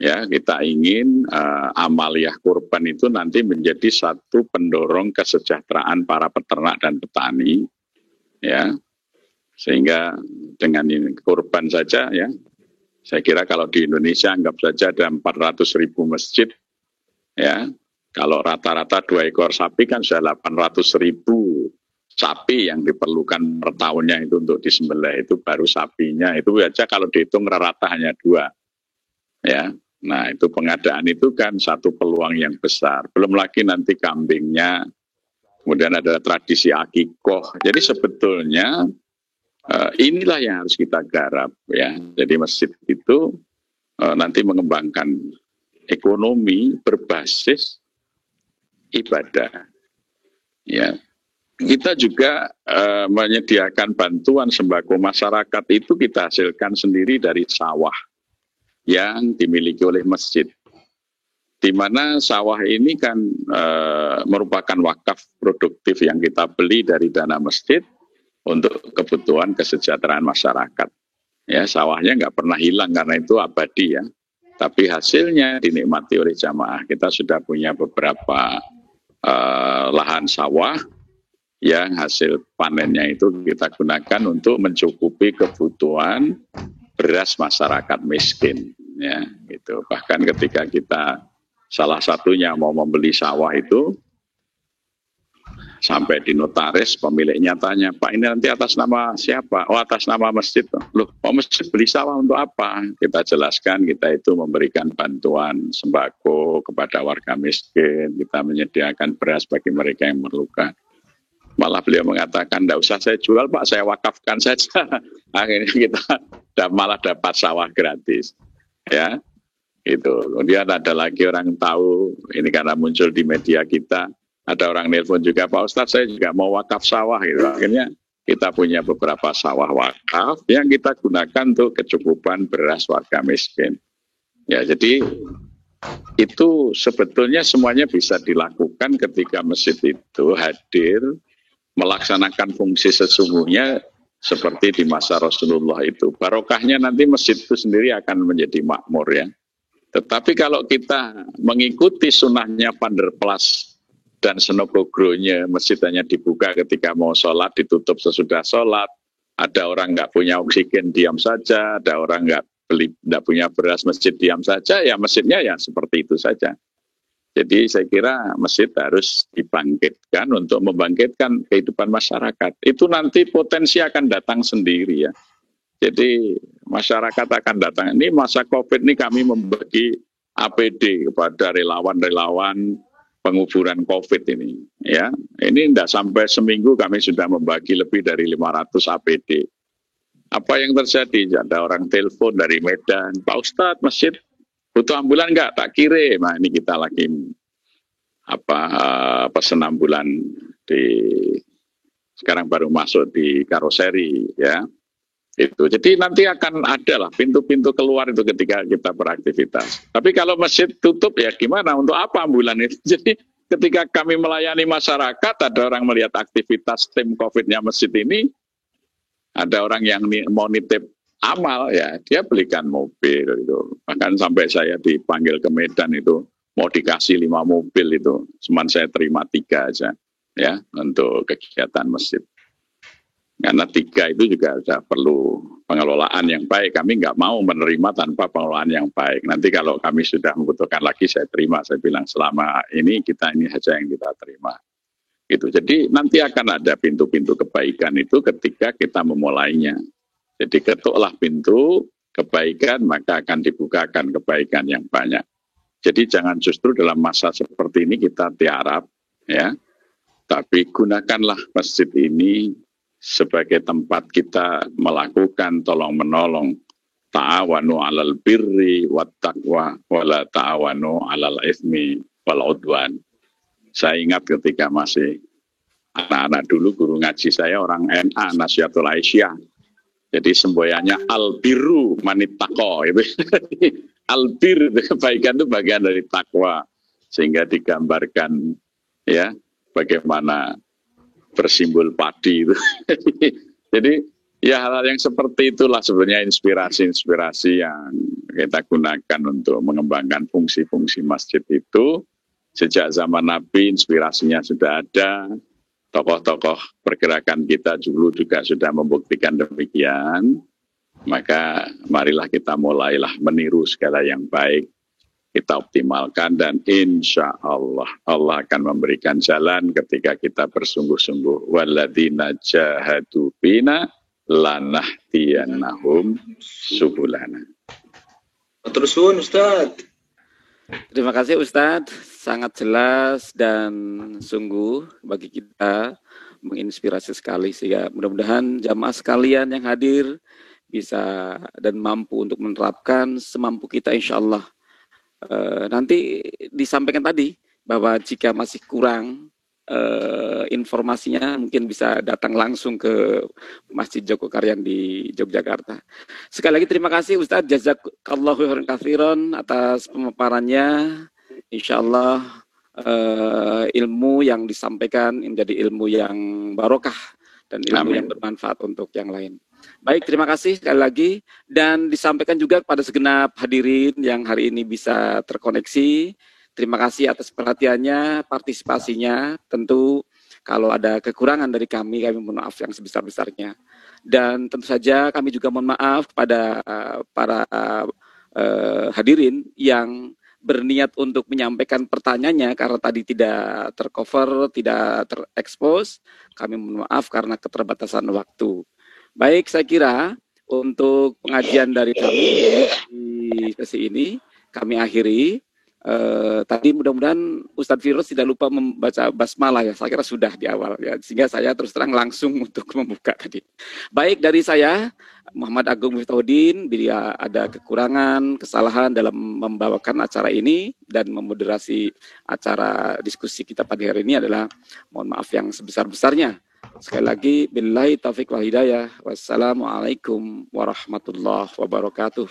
ya, kita ingin amaliyah kurban itu nanti menjadi satu pendorong kesejahteraan para peternak dan petani, ya. Sehingga dengan ini kurban saja, ya, saya kira kalau di Indonesia anggap saja ada 400.000 masjid, ya. Kalau rata-rata 2 ekor sapi kan sudah 800.000 sapi yang diperlukan per tahunnya itu untuk disembelih, itu baru sapinya. Itu aja kalau dihitung rata hanya 2. Ya. Nah, itu pengadaan itu kan satu peluang yang besar. Belum lagi nanti kambingnya, kemudian ada tradisi akikoh. Jadi sebetulnya inilah yang harus kita garap, ya. Jadi masjid itu nanti mengembangkan ekonomi berbasis ibadah, ya. Kita juga menyediakan bantuan sembako masyarakat itu kita hasilkan sendiri dari sawah yang dimiliki oleh masjid. Di mana sawah ini kan merupakan wakaf produktif yang kita beli dari dana masjid untuk kebutuhan kesejahteraan masyarakat. Ya, sawahnya nggak pernah hilang karena itu abadi, ya. Tapi hasilnya dinikmati oleh jamaah. Kita sudah punya beberapa lahan sawah yang hasil panennya itu kita gunakan untuk mencukupi kebutuhan beras masyarakat miskin. Ya, gitu. Bahkan ketika kita salah satunya mau membeli sawah itu, Sampai di notaris, pemiliknya tanya, Pak ini nanti atas nama siapa? Oh atas nama masjid. Loh, masjid beli sawah untuk apa? Kita jelaskan, kita itu memberikan bantuan sembako kepada warga miskin, kita menyediakan beras bagi mereka yang memerlukan. Malah beliau mengatakan, tidak usah saya jual Pak, saya wakafkan saja. Akhirnya kita malah dapat sawah gratis. Ya, itu. Kemudian ada lagi orang tahu, ini karena muncul di media kita, ada orang nelpon juga, Pak Ustadz saya juga mau wakaf sawah gitu. Akhirnya kita punya beberapa sawah wakaf yang kita gunakan untuk kecukupan beras warga miskin. Ya, jadi itu sebetulnya semuanya bisa dilakukan ketika masjid itu hadir melaksanakan fungsi sesungguhnya seperti di masa Rasulullah itu. Barokahnya nanti masjid itu sendiri akan menjadi makmur ya. Tetapi kalau kita mengikuti sunnahnya Panderplas dan Senogogronya, masjid hanya dibuka ketika mau sholat, ditutup sesudah sholat. Ada orang nggak punya oksigen, diam saja. Ada orang nggak punya beras, masjid diam saja. Ya masjidnya ya seperti itu saja. Jadi saya kira masjid harus dibangkitkan untuk membangkitkan kehidupan masyarakat. Itu nanti potensi akan datang sendiri ya. Jadi masyarakat akan datang. Ini masa COVID ini kami membagi APD kepada relawan-relawan penguburan COVID ini, ya. Ini tidak sampai seminggu kami sudah membagi lebih dari 500 APD. Apa yang terjadi? Ada orang telepon dari Medan, Pak Ustadz, masjid butuh ambulan nggak? Tak kirim. Nah, ini kita lagi pesen ambulan sekarang baru masuk di karoseri, ya. Itu. Jadi nanti akan ada lah pintu-pintu keluar itu ketika kita beraktivitas. Tapi kalau masjid tutup ya gimana? Untuk apa ambulan itu? Jadi ketika kami melayani masyarakat, ada orang melihat aktivitas tim COVID-nya masjid ini, ada orang yang mau nitip amal ya, dia belikan mobil itu. Bahkan sampai saya dipanggil ke Medan itu mau dikasih 5 mobil itu, cuman saya terima 3 aja ya untuk kegiatan masjid. Karena 3 itu juga sudah perlu pengelolaan yang baik. Kami nggak mau menerima tanpa pengelolaan yang baik. Nanti kalau kami sudah membutuhkan lagi, saya terima. Saya bilang selama ini kita ini saja yang kita terima. Gitu. Jadi nanti akan ada pintu-pintu kebaikan itu ketika kita memulainya. Jadi ketuklah pintu kebaikan, maka akan dibukakan kebaikan yang banyak. Jadi jangan justru dalam masa seperti ini kita tiarap, ya. Tapi gunakanlah masjid ini sebagai tempat kita melakukan tolong-menolong, ta'awanu 'alal birri wat taqwa wala ta'awanu 'alal itsmi wal 'udwan. Saya ingat ketika masih anak-anak dulu, guru ngaji saya orang NA, Nasihatul Aisyah. Jadi semboyannya al-birru manittaqo itu. Al-bir, kebaikan itu bagian dari takwa. Sehingga digambarkan ya bagaimana bersimbol padi itu. Jadi ya hal-hal yang seperti itulah sebenarnya inspirasi-inspirasi yang kita gunakan untuk mengembangkan fungsi-fungsi masjid itu. Sejak zaman Nabi inspirasinya sudah ada, tokoh-tokoh pergerakan kita dulu juga sudah membuktikan demikian. Maka marilah kita mulailah meniru segala yang baik, kita optimalkan, dan insya Allah Allah akan memberikan jalan ketika kita bersungguh-sungguh. Walladzina jahadu bina lanahdiyannahum subulana. Terus Ustaz. Terima kasih Ustadz, sangat jelas dan sungguh bagi kita menginspirasi sekali, sehingga mudah-mudahan jamaah sekalian yang hadir bisa dan mampu untuk menerapkan semampu kita insya Allah. Nanti disampaikan tadi bahwa jika masih kurang informasinya mungkin bisa datang langsung ke Masjid Jogokarian di Yogyakarta. Sekali lagi terima kasih Ustadz, jazakallahu khairan katsiran atas pemaparannya. Insya Allah ilmu yang disampaikan menjadi ilmu yang barokah dan ilmu yang bermanfaat untuk yang lain. Baik, terima kasih sekali lagi, dan disampaikan juga kepada segenap hadirin yang hari ini bisa terkoneksi. Terima kasih atas perhatiannya, partisipasinya. Tentu kalau ada kekurangan dari kami mohon maaf yang sebesar-besarnya. Dan tentu saja kami juga mohon maaf kepada para hadirin yang berniat untuk menyampaikan pertanyaannya karena tadi tidak tercover, tidak terekspos, kami mohon maaf karena keterbatasan waktu. Baik, saya kira untuk pengajian dari kami di sesi ini kami akhiri. Tadi mudah-mudahan Ustadz Firdaus tidak lupa membaca basmalah ya, saya kira sudah di awal ya, sehingga saya terus terang langsung untuk membuka tadi. Baik, dari saya Muhammad Agung Miftahudin, bila ada kekurangan, kesalahan dalam membawakan acara ini dan memoderasi acara diskusi kita pada hari ini adalah mohon maaf yang sebesar-besarnya. Sekali lagi, billahi taufiq wal hidayah. Wassalamualaikum warahmatullahi wabarakatuh.